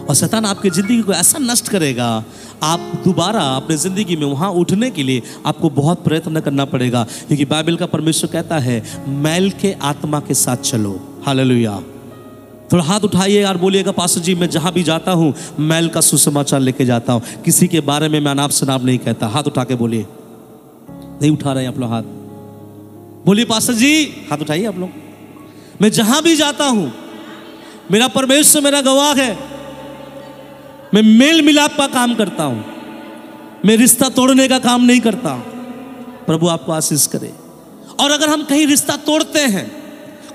[SPEAKER 1] और शैतान आपकी ज़िंदगी को ऐसा नष्ट करेगा, आप दोबारा अपने ज़िंदगी में वहाँ उठने के लिए आपको बहुत प्रयत्न करना पड़ेगा, क्योंकि बाइबल का परमेश्वर कहता है मैल के आत्मा के साथ चलो। हालेलुया। थोड़ा हाथ उठाइए और बोलिएगा पास्टर जी मैं जहाँ भी जाता हूँ मैल का सुसमाचार लेके जाता हूँ, किसी के बारे में मैं अनाप शनाप नहीं कहता। हाथ उठा के बोलिए। नहीं उठा रहे आप लोग हाथ? बोलिए पास्टर जी, हाथ उठाइए आप लोग। मैं जहाँ भी जाता हूँ मेरा परमेश्वर मेरा गवाह है, मैं मेल मिलाप का काम करता हूं, मैं रिश्ता तोड़ने का काम नहीं करता। प्रभु आपको आशीष करे। और अगर हम कहीं रिश्ता तोड़ते हैं,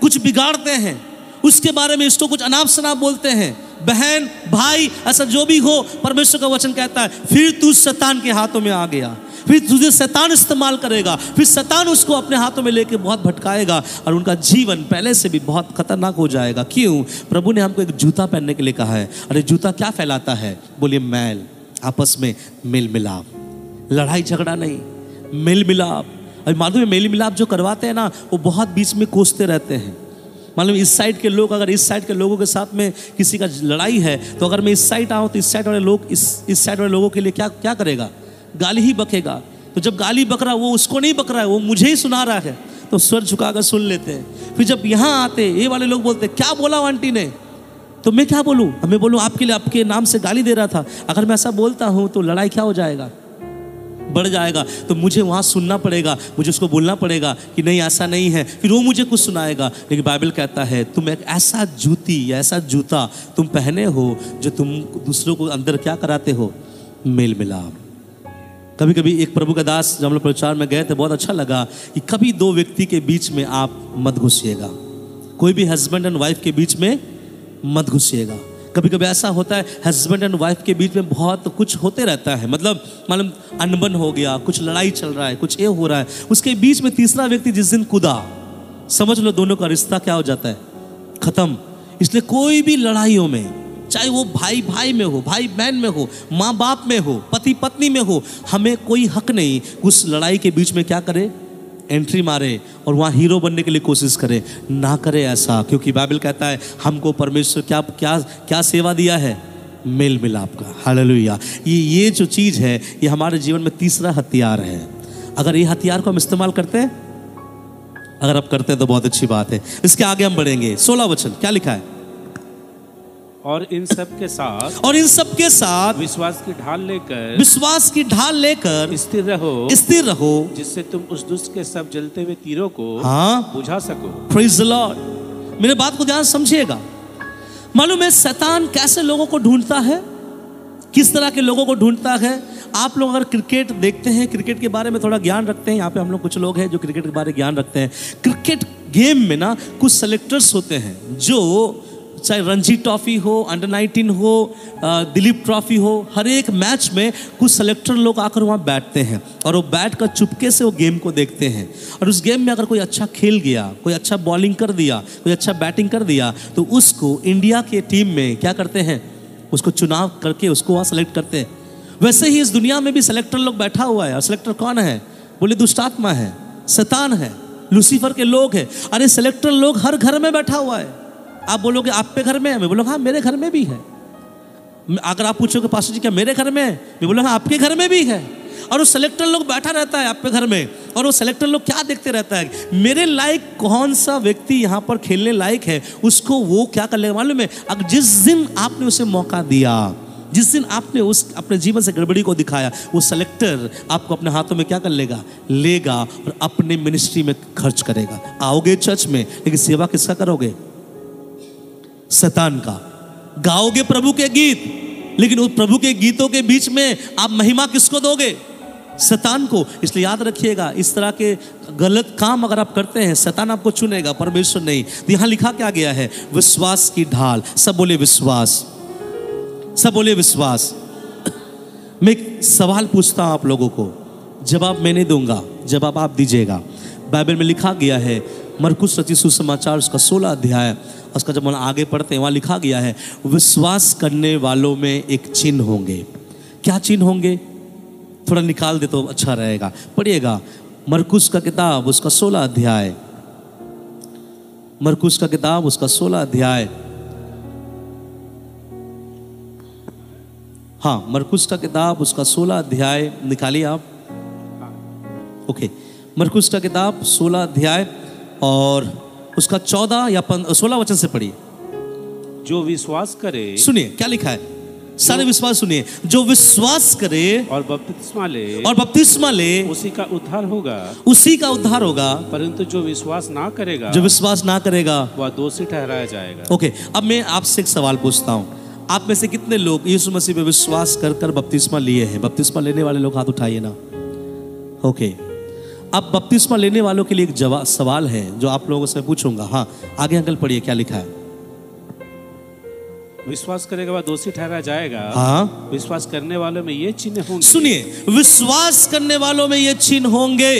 [SPEAKER 1] कुछ बिगाड़ते हैं, उसके बारे में इसको कुछ अनाप शनाप बोलते हैं, बहन भाई ऐसा जो भी हो, परमेश्वर का वचन कहता है फिर तू शैतान के हाथों में आ गया, फिर तुझे शैतान इस्तेमाल करेगा, फिर शैतान उसको अपने हाथों में लेके बहुत भटकाएगा और उनका जीवन पहले से भी बहुत खतरनाक हो जाएगा। क्यों? प्रभु ने हमको एक जूता पहनने के लिए कहा है। अरे जूता क्या फैलाता है? बोलिए मैल, आपस में मेल मिलाप, लड़ाई झगड़ा नहीं, मेल मिलाप। अभी मालूम है मेल मिलाप जो करवाते हैं ना, वो बहुत बीच में कोसते रहते हैं। मालूम इस साइड के लोग, अगर इस साइड के लोगों के साथ में किसी का लड़ाई है, तो अगर मैं इस साइड आऊँ तो इस साइड वाले लोग इस साइड वाले लोगों के लिए क्या क्या करेगा? गाली ही बकेगा। तो जब गाली बक रहा है वो उसको नहीं बक रहा है, वो मुझे ही सुना रहा है, तो स्वर झुकाकर सुन लेते हैं। फिर जब यहाँ आते ये वाले लोग बोलते क्या बोला आंटी ने, तो मैं क्या बोलूँ? मैं बोलूँ आपके लिए आपके नाम से गाली दे रहा था। अगर मैं ऐसा बोलता हूँ तो लड़ाई क्या हो जाएगा? बढ़ जाएगा। तो मुझे वहाँ सुनना पड़ेगा, मुझे उसको बोलना पड़ेगा कि नहीं ऐसा नहीं है, फिर वो मुझे कुछ सुनाएगा। लेकिन बाइबल कहता है तुम एक ऐसा जूती या ऐसा जूता तुम पहने हो जो तुम दूसरों को अंदर क्या कराते हो? मेल मिलाप। कभी कभी एक प्रभु का दास जब हम लोग प्रचार में गए थे, बहुत अच्छा लगा कि कभी दो व्यक्ति के बीच में आप मत घुसिएगा, कोई भी हस्बैंड एंड वाइफ के बीच में मत घुसिएगा। कभी कभी ऐसा होता है हस्बैंड एंड वाइफ के बीच में बहुत कुछ होते रहता है, मतलब अनबन हो गया, कुछ लड़ाई चल रहा है, कुछ ये हो रहा है, उसके बीच में तीसरा व्यक्ति जिस दिन कूदा, समझ लो दोनों का रिश्ता क्या हो जाता है? खत्म। इसलिए कोई भी लड़ाइयों में, चाहे वो भाई भाई में हो, भाई बहन में हो, माँ बाप में हो, पति पत्नी में हो, हमें कोई हक नहीं उस लड़ाई के बीच में क्या करे? एंट्री मारे और वहाँ हीरो बनने के लिए कोशिश करे। ना करे ऐसा, क्योंकि बाइबल कहता है हमको परमेश्वर क्या क्या क्या सेवा दिया है? मेल मिलाप का। हालेलुया। ये जो चीज़ है ये हमारे जीवन में तीसरा हथियार है। अगर ये हथियार को हम इस्तेमाल करते हैं, अगर आप करते हैं तो बहुत अच्छी बात है। इसके आगे हम बढ़ेंगे। 16 वचन क्या लिखा है?
[SPEAKER 2] और इन सब के साथ विश्वास की ढाल लेकर स्थिर रहो जिससे तुम उस दुष्ट के सब जलते हुए तीरों को बुझा सको।
[SPEAKER 1] Praise the Lord. मेरे बात को ध्यान समझिएगा। मालूम है शैतान कैसे लोगों को ढूंढता है, किस तरह के लोगों को ढूंढता है? आप लोग अगर क्रिकेट देखते हैं, क्रिकेट के बारे में थोड़ा ज्ञान रखते हैं, यहाँ पे हम लोग कुछ लोग हैं जो क्रिकेट के बारे में ज्ञान रखते हैं। क्रिकेट गेम में ना कुछ सेलेक्टर्स होते हैं जो चाहे रणजी ट्रॉफी हो, अंडर 19 हो, दिलीप ट्रॉफी हो, हर एक मैच में कुछ सेलेक्टर लोग आकर वहाँ बैठते हैं और वो बैठ कर चुपके से वो गेम को देखते हैं। और उस गेम में अगर कोई अच्छा खेल गया, कोई अच्छा बॉलिंग कर दिया, कोई अच्छा बैटिंग कर दिया, तो उसको इंडिया के टीम में क्या करते हैं? उसको चुनाव करके उसको वहाँ सेलेक्ट करते हैं। वैसे ही इस दुनिया में भी सेलेक्टर लोग बैठा हुआ है। और सेलेक्टर कौन है? बोले दुष्टात्मा है, शैतान है, लूसीफर के लोग हैं। अरे सेलेक्टर लोग हर घर में बैठा हुआ है। आप बोलोगे आप पे घर में है, मैं बोलूँगा हाँ मेरे घर में भी है। अगर आप पूछोगे पास्टर जी क्या मेरे घर में है, मैं बोलूँगा आपके घर में भी है। और वो सेलेक्टर लोग बैठा रहता है आपके घर में, और वो सेलेक्टर लोग क्या देखते रहता है, मेरे लायक कौन सा व्यक्ति यहाँ पर खेलने लायक है, उसको वो क्या कर लेगा मालूम है। अगर जिस दिन आपने उसे मौका दिया, जिस दिन आपने उस अपने जीवन से गड़बड़ी को दिखाया, वो सेलेक्टर आपको अपने हाथों में क्या कर लेगा और अपने मिनिस्ट्री में खर्च करेगा। आओगे चर्च में, लेकिन सेवा किसका करोगे? शैतान का। गाओगे प्रभु के गीत, लेकिन उस प्रभु के गीतों के बीच में आप महिमा किसको दोगे? शैतान को। इसलिए याद रखिएगा, इस तरह के गलत काम अगर आप करते हैं, शैतान आपको चुनेगा, परमेश्वर नहीं। तो यहां लिखा क्या गया है? विश्वास की ढाल। सब बोले विश्वास, सब बोले विश्वास। मैं एक सवाल पूछता हूं आप लोगों को, जवाब मैं नहीं दूंगा, जवाब आप दीजिएगा। बाइबल में लिखा गया है, मरकुस रचित सुसमाचार उसका 16 अध्याय, उसका जब हम आगे पढ़ते हैं वहां लिखा गया है, विश्वास करने वालों में एक चिन्ह होंगे। क्या चिन्ह होंगे? थोड़ा निकाल दे तो अच्छा रहेगा। पढ़िएगा मरकुस का किताब उसका 16 अध्याय, मरकुस का किताब उसका 16 अध्याय। हाँ, मरकुस का किताब उसका 16 अध्याय निकालिए आप। ओके, मरकुस का किताब 16 अध्याय और उसका 14 या 16 वचन से पढ़िए।
[SPEAKER 2] जो विश्वास करे,
[SPEAKER 1] सुनिए क्या लिखा है, सारे विश्वास सुनिए। जो विश्वास करे
[SPEAKER 2] और बपतिस्मा ले, उसी का उद्धार होगा,
[SPEAKER 1] उसी का उद्धार होगा।
[SPEAKER 2] परंतु जो विश्वास ना करेगा,
[SPEAKER 1] वह
[SPEAKER 2] दोषी ठहराया जाएगा।
[SPEAKER 1] ओके, अब मैं आपसे एक सवाल पूछता हूँ, आप में से कितने लोग यीशु मसीह पे विश्वास कर बपतिस्मा लिए हैं? बपतिस्मा लेने वाले लोग हाथ उठाइए ना। ओके, अब बपतिस्मा लेने वालों के लिए एक सवाल है जो आप लोगों से पूछूंगा। हाँ, आगे अंकल पढ़िए क्या लिखा है।
[SPEAKER 2] विश्वास करेगा वह दोषी ठहरा जाएगा।
[SPEAKER 1] हाँ,
[SPEAKER 2] विश्वास करने वालों में ये चिन्ह होंगे।
[SPEAKER 1] सुनिए, विश्वास करने वालों में ये चिन्ह होंगे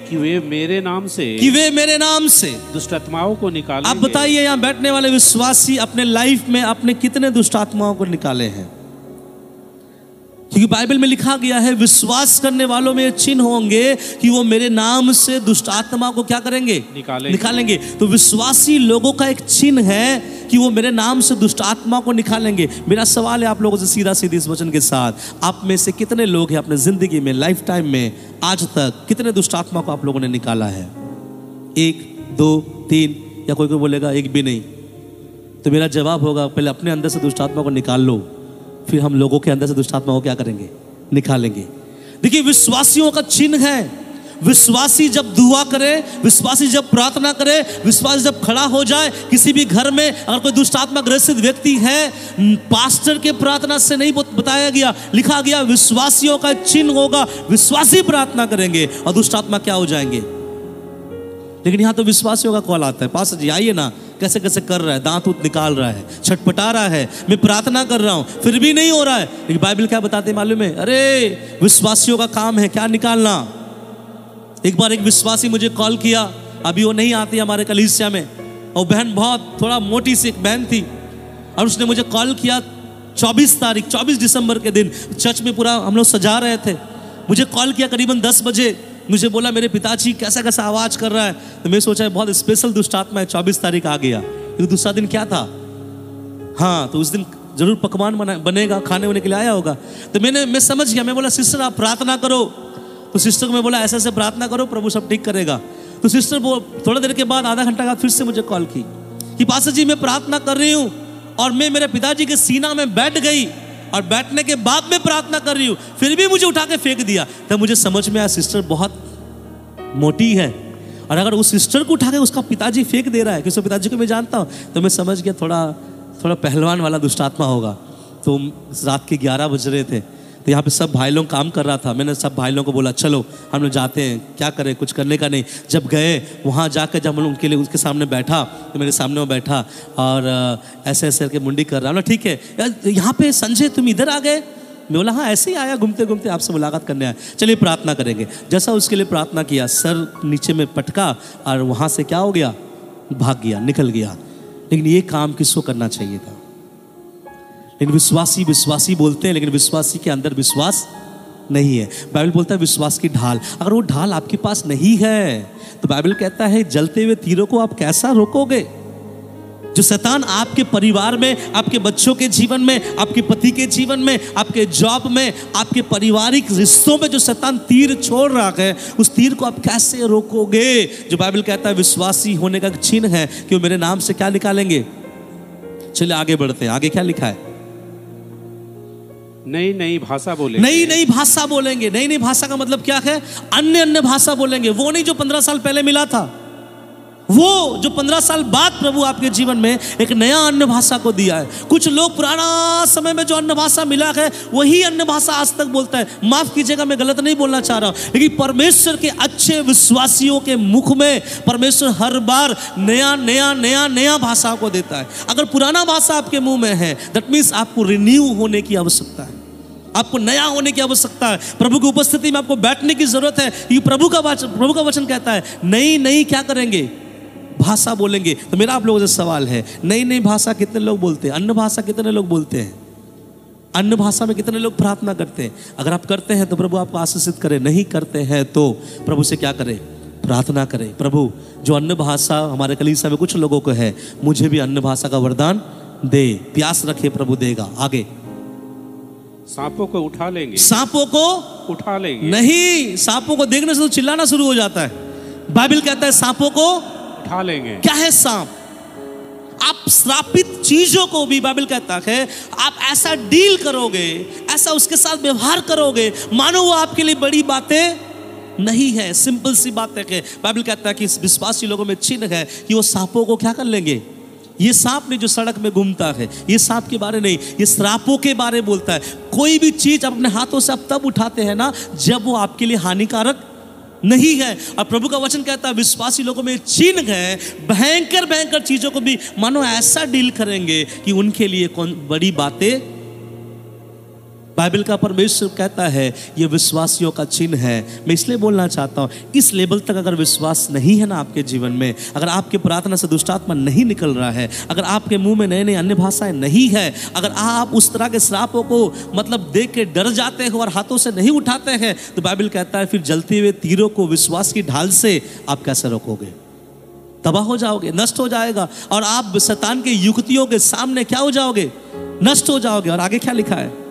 [SPEAKER 2] कि वे मेरे नाम से दुष्ट आत्माओं को निकालेंगे।
[SPEAKER 1] आप बताइए, यहाँ बैठने वाले विश्वासी अपने लाइफ में अपने कितने दुष्ट आत्माओं को निकाले हैं? क्योंकि बाइबल में लिखा गया है, विश्वास करने वालों में चिन्ह होंगे कि वो मेरे नाम से दुष्ट आत्मा को क्या करेंगे? निकालेंगे। तो विश्वासी लोगों का एक चिन्ह है कि वो मेरे नाम से दुष्ट आत्मा को निकालेंगे। मेरा सवाल है आप लोगों से सीधा सीधी इस वचन के साथ, आप में से कितने लोग हैं अपने जिंदगी में, लाइफ टाइम में आज तक कितने दुष्ट आत्मा को आप लोगों ने निकाला है? 1, 2, 3 या कोई बोलेगा एक भी नहीं? तो मेरा जवाब होगा, पहले अपने अंदर से दुष्ट आत्मा को निकाल लो, फिर हम लोगों के अंदर से दुष्ट आत्मा को क्या करेंगे? निकालेंगे। देखिए, विश्वासियों का चिन्ह है, विश्वासी जब दुआ करे, विश्वासी जब प्रार्थना करे, विश्वासी जब खड़ा हो जाए किसी भी घर में, अगर कोई दुष्ट आत्मा ग्रसित व्यक्ति है, पास्टर के प्रार्थना से नहीं बताया गया, लिखा गया विश्वासियों का चिन्ह होगा, विश्वासी प्रार्थना करेंगे और दुष्ट आत्मा क्या हो जाएंगे। लेकिन यहाँ तो विश्वासियों का कॉल आता है, पास्टर जी आइए ना, कैसे कैसे कर रहा है, दांत उत निकाल रहा है, छटपटा रहा है, मैं प्रार्थना कर रहा हूँ फिर भी नहीं हो रहा है। लेकिन बाइबल क्या बताते हैं मालूम है? अरे विश्वासियों का काम है क्या निकालना। एक बार एक विश्वासी मुझे कॉल किया, अभी वो नहीं आती हमारे कलीसिया में, और बहन बहुत थोड़ा मोटी सी एक बहन थी, और उसने मुझे कॉल किया 24 दिसंबर के दिन, चर्च में पूरा हम लोग सजा रहे थे, मुझे कॉल किया करीबन 10 बजे, मुझे बोला मेरे पिताजी कैसा कैसा आवाज़ कर रहा है। तो मैं सोचा बहुत स्पेशल दुष्ट आत्मा है, 24 तारीख आ गया। तो दूसरा दिन क्या था? हाँ, तो उस दिन जरूर पकवान बनेगा, खाने होने के लिए आया होगा। तो मैं समझ गया, मैं बोला सिस्टर आप प्रार्थना करो। तो सिस्टर को मैं बोला ऐसे ऐसे प्रार्थना करो, प्रभु सब ठीक करेगा। तो सिस्टर थोड़ा देर के बाद, आधा घंटा बाद फिर से मुझे कॉल की कि पास्टर जी मैं प्रार्थना कर रही हूँ और मैं मेरे पिताजी के सीना में बैठ गई, और बैठने के बाद में प्रार्थना कर रही हूँ, फिर भी मुझे उठा के फेंक दिया। तब मुझे समझ में आया सिस्टर बहुत मोटी है, और अगर उस सिस्टर को उठा के उसका पिताजी फेंक दे रहा है, कि उसके पिताजी को मैं जानता हूँ, तो मैं समझ गया थोड़ा पहलवान वाला दुष्ट आत्मा होगा। तो रात के 11 बज रहे थे, तो यहाँ पे सब भाई लोग काम कर रहा था। मैंने सब भाई लोगों को बोला चलो हम लोग जाते हैं, क्या करें, कुछ करने का नहीं। जब गए वहाँ जाकर, जब हम उनके लिए उसके सामने बैठा, तो मेरे सामने वो बैठा और ऐसे ऐसे करके मुंडी कर रहा। बोला ठीक है यहाँ पे संजय तुम इधर आ गए? मैं बोला हाँ ऐसे ही आया, घूमते घूमते आपसे मुलाकात करने आया, चलिए प्रार्थना करेंगे। जैसा उसके लिए प्रार्थना किया, सर नीचे में पटका और वहाँ से क्या हो गया, भाग गया, निकल गया। लेकिन ये काम किसको करना चाहिए था? लेकिन विश्वासी बोलते हैं, लेकिन विश्वासी के अंदर विश्वास नहीं है। बाइबल बोलता है विश्वास की ढाल, अगर वो ढाल आपके पास नहीं है तो बाइबल कहता है जलते हुए तीरों को आप कैसा रोकोगे? जो शैतान आपके परिवार में, आपके बच्चों के जीवन में, आपके पति के जीवन में, आपके जॉब में, आपके पारिवारिक रिश्तों में जो शैतान तीर छोड़ रहा है, उस तीर को आप कैसे रोकोगे? जो बाइबल कहता है विश्वासी होने का चिन्ह है कि वो मेरे नाम से क्या निकालेंगे। चलिए आगे बढ़ते हैं। आगे क्या लिखा है?
[SPEAKER 2] नई नई भाषा बोलेंगे।
[SPEAKER 1] नई नई भाषा बोलेंगे। नई नई भाषा का मतलब क्या है? अन्य अन्य भाषा बोलेंगे। वो नहीं जो 15 साल पहले मिला था, वो जो 15 साल बाद प्रभु आपके जीवन में एक नया अन्य भाषा को दिया है। कुछ लोग पुराना समय में जो अन्य भाषा मिला है वही अन्य भाषा आज तक बोलता है। माफ कीजिएगा, मैं गलत नहीं बोलना चाह रहा हूं, लेकिन परमेश्वर के अच्छे विश्वासियों के मुख में परमेश्वर हर बार नया नया नया नया भाषा को देता है। अगर पुराना भाषा आपके मुंह में है, दैट मीन्स आपको रिन्यू होने की आवश्यकता है, आपको नया होने की आवश्यकता है। प्रभु की उपस्थिति में आपको बैठने की जरूरत है। ये प्रभु का वचन कहता है नई नई क्या करेंगे? भाषा बोलेंगे। तो मेरा आप लोगों से सवाल है, नई नई भाषा कितने लोग बोलते हैं? अन्य भाषा कितने लोग बोलते हैं? अन्य भाषा में कितने लोग प्रार्थना करते हैं? अगर आप करते हैं तो प्रभु आपको आशीषित करे, नहीं करते हैं तो प्रभु से क्या करें? प्रार्थना करें, प्रभु जो अन्य भाषा हमारे कलीसिया में कुछ लोगों को है, मुझे भी अन्य भाषा का वरदान दे। प्यास रखे, प्रभु देगा। आगे,
[SPEAKER 2] सांपों को उठा लेंगे।
[SPEAKER 1] सांपों को
[SPEAKER 2] उठा लेंगे
[SPEAKER 1] नहीं, सांपों को देखने से तो चिल्लाना शुरू हो जाता है। बाइबल कहता है सांपों को
[SPEAKER 2] उठा लेंगे।
[SPEAKER 1] क्या है सांप? आप श्रापित चीजों को भी बाइबल कहता है आप ऐसा डील करोगे, ऐसा उसके साथ व्यवहार करोगे मानो वो आपके लिए बड़ी बातें नहीं है। सिंपल सी बात है कि बाइबल कहता है कि विश्वासी लोगों में चिन्ह है कि वो सांपों को क्या कर लेंगे। ये सांप नहीं जो सड़क में घूमता है, ये सांप के बारे नहीं, ये श्रापों के बारे बोलता है। कोई भी चीज अपने हाथों से आप तब उठाते हैं ना जब वो आपके लिए हानिकारक नहीं है। और प्रभु का वचन कहता है विश्वासी लोगों में चिन्ह है, भयंकर भयंकर चीजों को भी मानो ऐसा डील करेंगे कि उनके लिए कौन बड़ी बातें। बाइबल का परमेश्वर कहता है ये विश्वासियों का चिन्ह है। मैं इसलिए बोलना चाहता हूँ, इस लेवल तक अगर विश्वास नहीं है ना आपके जीवन में, अगर आपके प्रार्थना से दुष्ट आत्मा नहीं निकल रहा है, अगर आपके मुंह में नए नए अन्य भाषाएं नहीं है, अगर आप उस तरह के श्रापों को मतलब देख के डर जाते हो और हाथों से नहीं उठाते हैं, तो बाइबल कहता है फिर जलते हुए तीरों को विश्वास की ढाल से आप कैसे रोकोगे? तबाह हो जाओगे, नष्ट हो जाएगा, और आप शैतान के युक्तियों के सामने क्या हो जाओगे? नष्ट हो जाओगे। और आगे क्या लिखा है?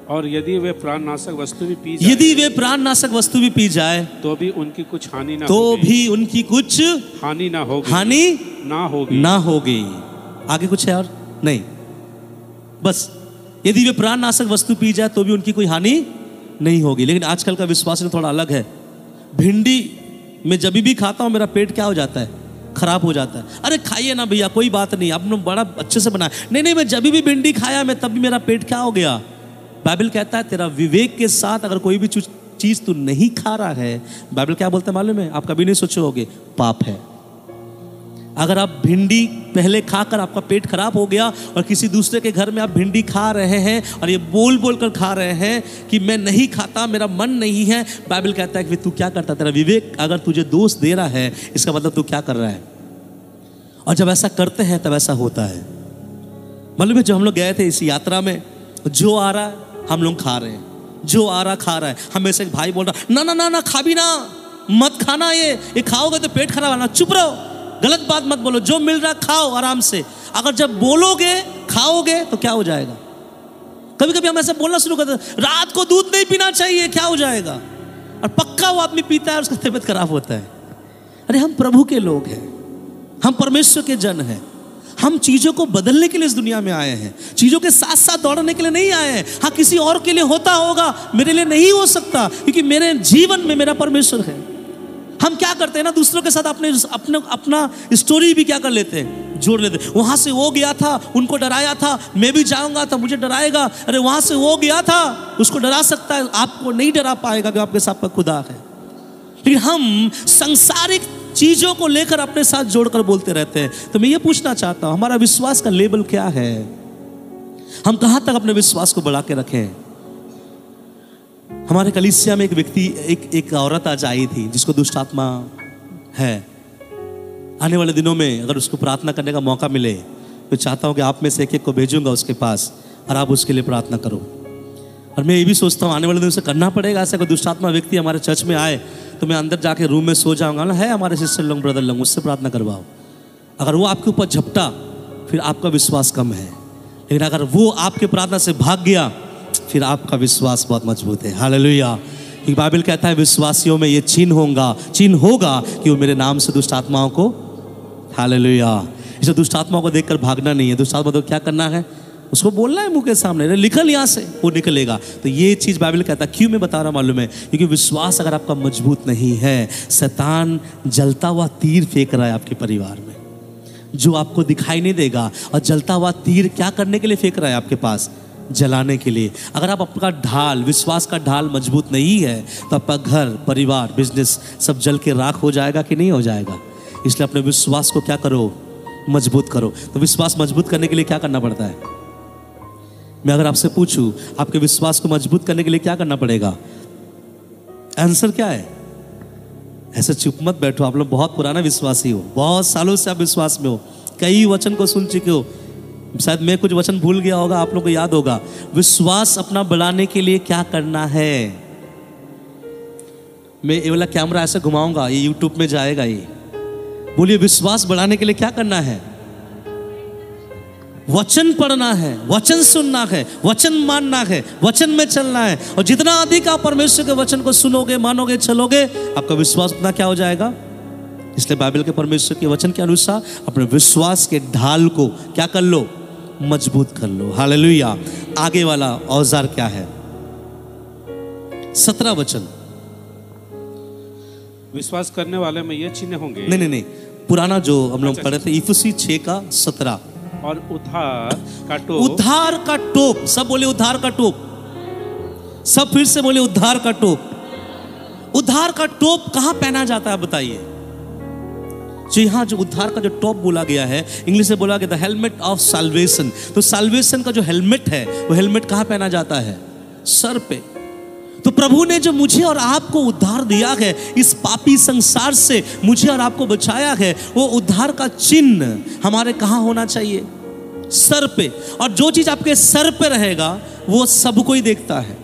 [SPEAKER 2] और यदि वे प्राणनाशक वस्तु भी पी जाए,
[SPEAKER 1] यदि वे प्राणनाशक वस्तु भी पी जाए
[SPEAKER 2] तो भी उनकी कुछ हानि ना
[SPEAKER 1] तो
[SPEAKER 2] होगी।
[SPEAKER 1] भी उनकी कुछ
[SPEAKER 2] हानि ना होगी।
[SPEAKER 1] हानि
[SPEAKER 2] ना होगी।
[SPEAKER 1] आगे कुछ है और नहीं, बस यदि वे प्राणनाशक वस्तु पी जाए तो भी उनकी कोई हानि नहीं होगी। लेकिन आजकल का विश्वास थोड़ा अलग है। भिंडी में जब भी खाता हूं मेरा पेट क्या हो जाता है? खराब हो जाता है। अरे खाइए ना भैया, कोई बात नहीं, आपने बड़ा अच्छे से बनाया। नहीं, मैं जब भी भिंडी खाया मैं तब भी मेरा पेट क्या हो गया? बाइबल कहता है तेरा विवेक के साथ अगर कोई भी चीज तू नहीं खा रहा है, बाइबल क्या बोलता है मालूम है? आप कभी नहीं सोचे होगे, पाप है। अगर आप भिंडी पहले खाकर आपका पेट खराब हो गया और किसी दूसरे के घर में आप भिंडी खा रहे हैं और ये बोल बोल कर खा रहे हैं कि मैं नहीं खाता, मेरा मन नहीं है, बाइबल कहता है कि तू क्या करता? तेरा विवेक अगर तुझे दोष दे रहा है, इसका मतलब तू क्या कर रहा है? और जब ऐसा करते हैं तब ऐसा होता है। मालूम है जब हम लोग गए थे इस यात्रा में, जो आ रहा है हम लोग खा रहे हैं, जो आ रहा खा रहा है। हमें से एक भाई बोल रहा ना ना ना ना खा भी ना, मत खाना, ये खाओगे तो पेट खराब होना, चुप रहो, गलत बात मत बोलो, जो मिल रहा खाओ आराम से। अगर जब बोलोगे खाओगे तो क्या हो जाएगा? कभी कभी हम ऐसा बोलना शुरू करते हैं, रात को दूध नहीं पीना चाहिए, क्या हो जाएगा? और पक्का वो आदमी पीता है, उसका तबीयत खराब होता है। अरे हम प्रभु के लोग हैं, हम परमेश्वर के जन हैं, हम चीजों को बदलने के लिए इस दुनिया में आए हैं, चीजों के साथ साथ दौड़ने के लिए नहीं आए हैं। हाँ, किसी और के लिए होता होगा, मेरे लिए नहीं हो सकता, क्योंकि मेरे जीवन में मेरा परमेश्वर है। हम क्या करते हैं ना, दूसरों के साथ अपना स्टोरी भी क्या कर लेते हैं, जोड़ लेते हैं। वहां से वो गया था, उनको डराया था, मैं भी जाऊंगा तो मुझे डराएगा। अरे वहां से वो गया था, उसको डरा सकता है, आपको नहीं डरा पाएगा कि आपके साथ खुदा है। लेकिन हम सांसारिक चीजों को लेकर अपने साथ जोड़कर बोलते रहते हैं। तो मैं ये पूछना चाहता हूं, हमारा विश्वास का लेवल क्या है? हम कहां तक अपने विश्वास को बढ़ा के रखें? हमारे कलीसिया में एक व्यक्ति, एक औरत आज आई थी जिसको दुष्ट आत्मा है। आने वाले दिनों में अगर उसको प्रार्थना करने का मौका मिले तो चाहता हूं कि आप में से एक एक को भेजूंगा उसके पास और आप उसके लिए प्रार्थना करो। और मैं ये भी सोचता हूँ आने वाले दिनों से करना पड़ेगा। ऐसा कोई दुष्ट आत्मा व्यक्ति हमारे चर्च में आए तो मैं अंदर जाके रूम में सो जाऊंगा ना, है हमारे सिस्टर लोग, ब्रदर लोग, उससे प्रार्थना करवाओ। अगर वो आपके ऊपर झपटा फिर आपका विश्वास कम है। लेकिन अगर वो आपके प्रार्थना से भाग गया, फिर आपका विश्वास बहुत मजबूत है। हालेलुया। क्योंकि बाइबल कहता है विश्वासियों में ये चिन्ह होगा कि वो मेरे नाम से दुष्ट आत्माओं को, हालेलुया, इसे दुष्ट आत्माओं को देखकर भागना नहीं है। दुष्ट आत्मा तो क्या करना है, उसको बोलना है मुंह के सामने, निकल यहाँ से, वो निकलेगा। तो ये चीज़ बाइबल कहता है। क्यों मैं बता रहा मालूम है? क्योंकि विश्वास अगर आपका मजबूत नहीं है, शैतान जलता हुआ तीर फेंक रहा है आपके परिवार में, जो आपको दिखाई नहीं देगा। और जलता हुआ तीर क्या करने के लिए फेंक रहा है आपके पास? जलाने के लिए। अगर आप आपका ढाल, विश्वास का ढाल मजबूत नहीं है, तो आपका घर, परिवार, बिजनेस सब जल के राख हो जाएगा कि नहीं हो जाएगा? इसलिए अपने विश्वास को क्या करो, मजबूत करो। तो विश्वास मजबूत करने के लिए क्या करना पड़ता है? मैं अगर आपसे पूछूं आपके विश्वास को मजबूत करने के लिए क्या करना पड़ेगा, आंसर क्या है? ऐसे चुप मत बैठो। आप लोग बहुत पुराना विश्वासी हो, बहुत सालों से आप विश्वास में हो, कई वचन को सुन चुके हो। शायद मैं कुछ वचन भूल गया होगा, आप लोगों को याद होगा। विश्वास अपना बढ़ाने के लिए क्या करना है? मैं ये वाला कैमरा ऐसे घुमाऊंगा, ये यूट्यूब में जाएगा। ये बोलिए, विश्वास बढ़ाने के लिए क्या करना है? वचन पढ़ना है, वचन सुनना है, वचन मानना है, वचन में चलना है। और जितना अधिक आप परमेश्वर के वचन को सुनोगे, मानोगे, चलोगे, आपका विश्वास उतना क्या हो जाएगा। इसलिए बाइबल के परमेश्वर के वचन के अनुसार अपने विश्वास के ढाल को क्या कर लो, मजबूत कर लो। हालेलुया। आगे वाला औजार क्या है? 17 वचन।
[SPEAKER 2] विश्वास करने वाले में ये चिन्ह होंगे।
[SPEAKER 1] नहीं, पुराना जो हम लोग पढ़े थे, इफिसी 6:17।
[SPEAKER 2] और उद्धार का टोप।
[SPEAKER 1] उद्धार का टोप। सब बोले उद्धार का टोप। सब फिर से बोले उद्धार का टोप। उद्धार का टोप कहां पहना जाता है बताइए? जो यहाँ जो उद्धार का जो टॉप बोला गया है, इंग्लिश में बोला गया द हेलमेट ऑफ साल्वेशन। तो साल्वेशन का जो हेलमेट है, वो हेलमेट कहाँ पहना जाता है? सर पे। तो प्रभु ने जो मुझे और आपको उद्धार दिया है, इस पापी संसार से मुझे और आपको बचाया है, वो उद्धार का चिन्ह हमारे कहाँ होना चाहिए? सर पे। और जो चीज आपके सर पे रहेगा वो सब कोई देखता है।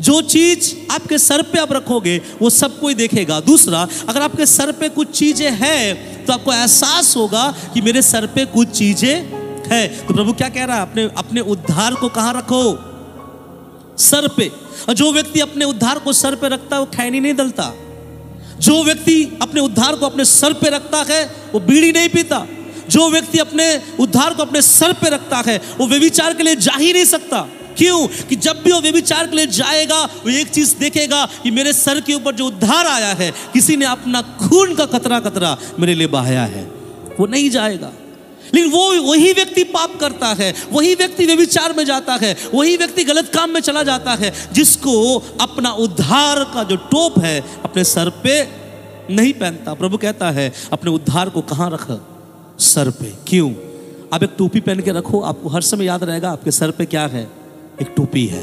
[SPEAKER 1] जो चीज आपके सर पे आप रखोगे वो सब कोई देखेगा। दूसरा, अगर आपके सर पे कुछ चीजें हैं तो आपको एहसास होगा कि मेरे सर पे कुछ चीजें हैं। तो प्रभु क्या कह रहा है? अपने उद्धार को कहां रखो? सर पे। और जो व्यक्ति अपने उद्धार को सर पे रखता है वो खैनी नहीं दलता। जो व्यक्ति अपने उद्धार को अपने सर पे रखता है वो बीड़ी नहीं पीता। जो व्यक्ति अपने उद्धार को अपने सर पे रखता है वो व्यभिचार के लिए जा ही नहीं सकता। क्यों? कि जब भी वो व्यभिचार के लिए जाएगा वो एक चीज देखेगा कि मेरे सर के ऊपर जो उद्धार आया है, किसी ने अपना खून का कतरा मेरे लिए बहाया है, वो नहीं जाएगा। लेकिन वही व्यक्ति पाप करता है, वही व्यक्ति व्यभिचार में जाता है, वही व्यक्ति गलत काम में चला जाता है, जिसको अपना उद्धार का जो टोप है अपने सर पे नहीं पहनता। प्रभु कहता है अपने उद्धार को कहाँ रख? सर पे। क्यों? आप एक टोपी पहन के रखो, आपको हर समय याद रहेगा आपके सर पे क्या है? एक टोपी है।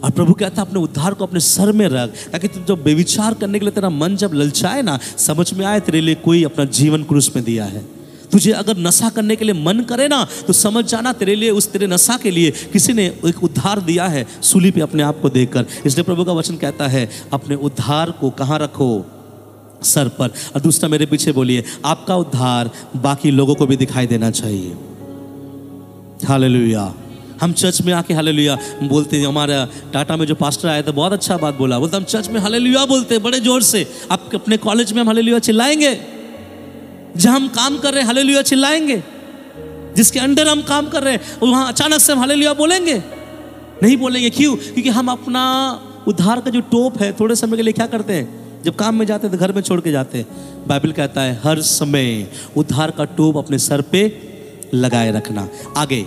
[SPEAKER 1] और प्रभु कहता है अपने उद्धार को अपने सर में रख, ताकि तुम जब व्यभिचार करने के लिए तेरा मन जब ललचाए ना, समझ में आए तेरे लिए कोई अपना जीवन क्रूस में दिया है। तुझे अगर नशा करने के लिए मन करे ना, तो समझ जाना तेरे लिए, उस तेरे नशा के लिए किसी ने एक उद्धार दिया है सूली पे अपने आप को देकर। इसलिए प्रभु का वचन कहता है अपने उद्धार को कहाँ रखो? सर पर। और दूसरा, मेरे पीछे बोलिए, आपका उद्धार बाकी लोगों को भी दिखाई देना चाहिए। हालेलुया। हम चर्च में आके हालेलुया बोलते हैं। हमारा टाटा में जो पास्टर आया था बहुत अच्छा बात बोला, बोलते हम चर्च में हालेलुया बोलते हैं बड़े जोर से। आप अपने कॉलेज में हम हालेलुया चिल्लाएंगे, जहां हम काम कर रहे हैं हालेलुया चिल्लाएंगे, जिसके अंडर हम काम कर रहे हैं वहां अचानक से हम हालेलुया बोलेंगे? नहीं बोलेंगे। क्यों? क्योंकि हम अपना उद्धार का जो टोप है थोड़े समय के लिए क्या करते हैं? जब काम में जाते हैं तो घर में छोड़ के जाते हैं। बाइबल कहता है हर समय उद्धार का टोप अपने सर पे लगाए रखना। आगे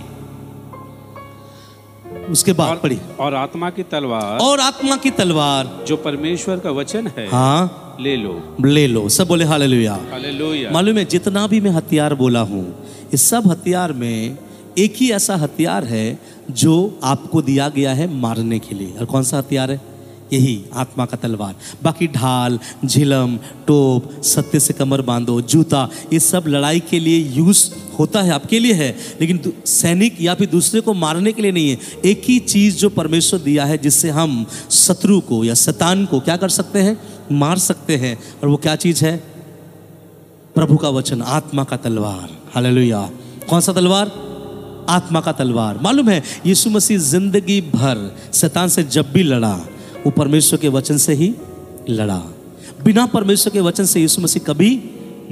[SPEAKER 1] उसके बाद पढ़ी,
[SPEAKER 2] और आत्मा की तलवार,
[SPEAKER 1] और आत्मा की तलवार जो
[SPEAKER 2] परमेश्वर का वचन है,
[SPEAKER 1] हाँ
[SPEAKER 2] ले लो,
[SPEAKER 1] ले लो। सब बोले हालेलुया।
[SPEAKER 2] हालेलुया।
[SPEAKER 1] मालूम है जितना भी मैं हथियार बोला हूँ, इस सब हथियार में एक ही ऐसा हथियार है जो आपको दिया गया है मारने के लिए। और कौन सा हथियार है? यही आत्मा का तलवार। बाकी ढाल, झिलम, टोप, सत्य से कमर बांधो, जूता, ये सब लड़ाई के लिए यूज होता है, आपके लिए है, लेकिन सैनिक या फिर दूसरे को मारने के लिए नहीं है। एक ही चीज जो परमेश्वर दिया है जिससे हम शत्रु को या शैतान को क्या कर सकते हैं? मार सकते हैं। और वो क्या चीज है? प्रभु का वचन, आत्मा का तलवार। हालेलुया। कौन सा तलवार? आत्मा का तलवार। मालूम है यीशु मसीह जिंदगी भर शैतान से जब भी लड़ा वो परमेश्वर के वचन से ही लड़ा। बिना परमेश्वर के वचन से यीशु मसीह कभी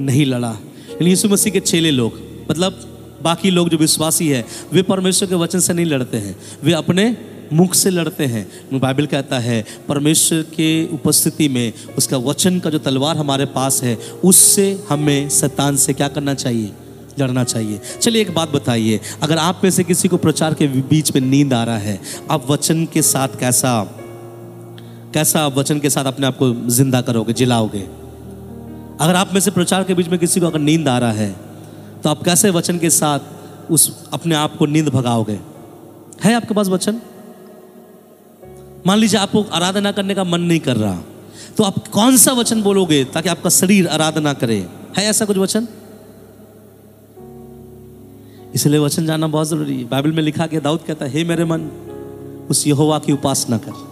[SPEAKER 1] नहीं लड़ा। लेकिन यीशु मसीह के चेले लोग, मतलब बाकी लोग जो विश्वासी है, वे परमेश्वर के वचन से नहीं लड़ते हैं, वे अपने मुख से लड़ते हैं। बाइबल कहता है परमेश्वर के उपस्थिति में उसका वचन का जो तलवार हमारे पास है उससे हमें शैतान से क्या करना चाहिए? लड़ना चाहिए। चलिए एक बात बताइए, अगर आप में से किसी को प्रचार के बीच में नींद आ रहा है, आप वचन के साथ कैसा आप वचन के साथ अपने आप को जिंदा करोगे, जिलाओगे? अगर आप में से प्रचार के बीच में किसी को अगर नींद आ रहा है तो आप कैसे वचन के साथ उस अपने आप को नींद भगाओगे? है आपके पास वचन? मान लीजिए आपको आराधना करने का मन नहीं कर रहा, तो आप कौन सा वचन बोलोगे ताकि आपका शरीर आराधना करे? है ऐसा कुछ वचन? इसलिए वचन जानना बहुत जरूरी है। बाइबल में लिखा गया, दाऊद कहता है, हे मेरे मन उस यहोवा की उपासना कर।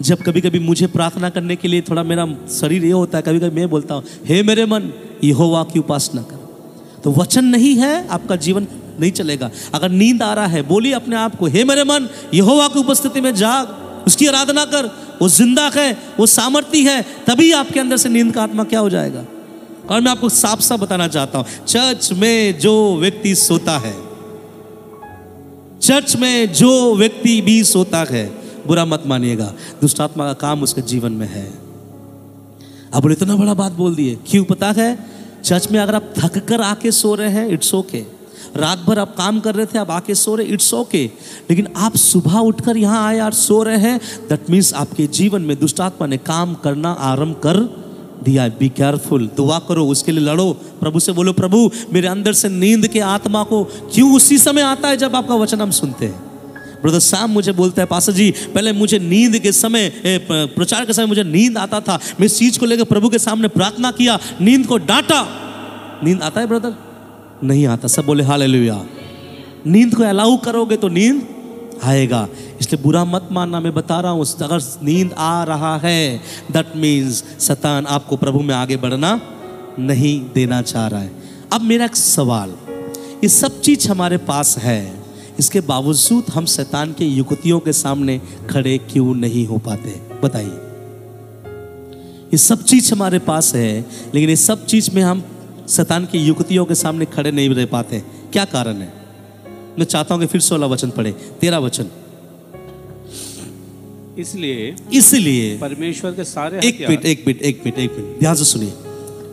[SPEAKER 1] जब कभी कभी मुझे प्रार्थना करने के लिए थोड़ा मेरा शरीर ये होता है, कभी कभी मैं बोलता हूँ, हे मेरे मन यहोवा की उपासना कर। तो वचन नहीं है आपका जीवन नहीं चलेगा। अगर नींद आ रहा है, बोलिए अपने आप को, हे मेरे मन यहोवा की उपस्थिति में जाग, उसकी आराधना कर। वो जिंदा है, वो सामर्थी है, तभी आपके अंदर से नींद का आत्मा क्या हो जाएगा। और मैं आपको साफ साफ बताना चाहता हूं, चर्च में जो व्यक्ति सोता है, चर्च में जो व्यक्ति भी सोता है, बुरा मत मानिएगा, दुष्ट आत्मा का काम उसके जीवन में है। अब इतना बड़ा बात बोल दिए, क्यों पता है? चर्च में अगर आप थक कर आके सो रहे हैं, इट्स ओके। रात भर आप काम कर रहे थे, आप आके सो रहे, इट्स ओके। लेकिन आप सुबह उठकर यहाँ आए और सो रहे हैं, दैट मीन्स आपके जीवन में दुष्ट आत्मा ने काम करना आरंभ कर दिया। बी केयरफुल, दुआ करो, उसके लिए लड़ो, प्रभु से बोलो, प्रभु मेरे अंदर से नींद के आत्मा को क्यों उसी समय आता है जब आपका वचन हम सुनते हैं। ब्रदर साम मुझे बोलता है, पास्टर जी पहले मुझे नींद के समय, प्रचार के समय मुझे नींद आता था, मैं इस चीज को लेकर प्रभु के सामने प्रार्थना किया, नींद को डांटा। नींद आता है ब्रदर? नहीं आता। सब बोले हालेलुया। नींद को अलाउ करोगे तो नींद आएगा। इसलिए बुरा मत मानना, मैं बता रहा हूं, अगर नींद आ रहा है दैट मीन्स शैतान आपको प्रभु में आगे बढ़ना नहीं देना चाह रहा है। अब मेरा एक सवाल, ये सब चीज हमारे पास है, इसके बावजूद हम शैतान के युक्तियों के सामने खड़े क्यों नहीं हो पाते? बताइए। ये सब चीज हमारे पास है, लेकिन ये सब चीज में हम शैतान की युक्तियों के सामने खड़े नहीं रह पाते। क्या कारण है? मैं चाहता हूं कि फिर 16 वचन पढ़े, 13 वचन। इसलिए
[SPEAKER 2] परमेश्वर के सारे
[SPEAKER 1] एक मिनट ध्यान से सुनिए।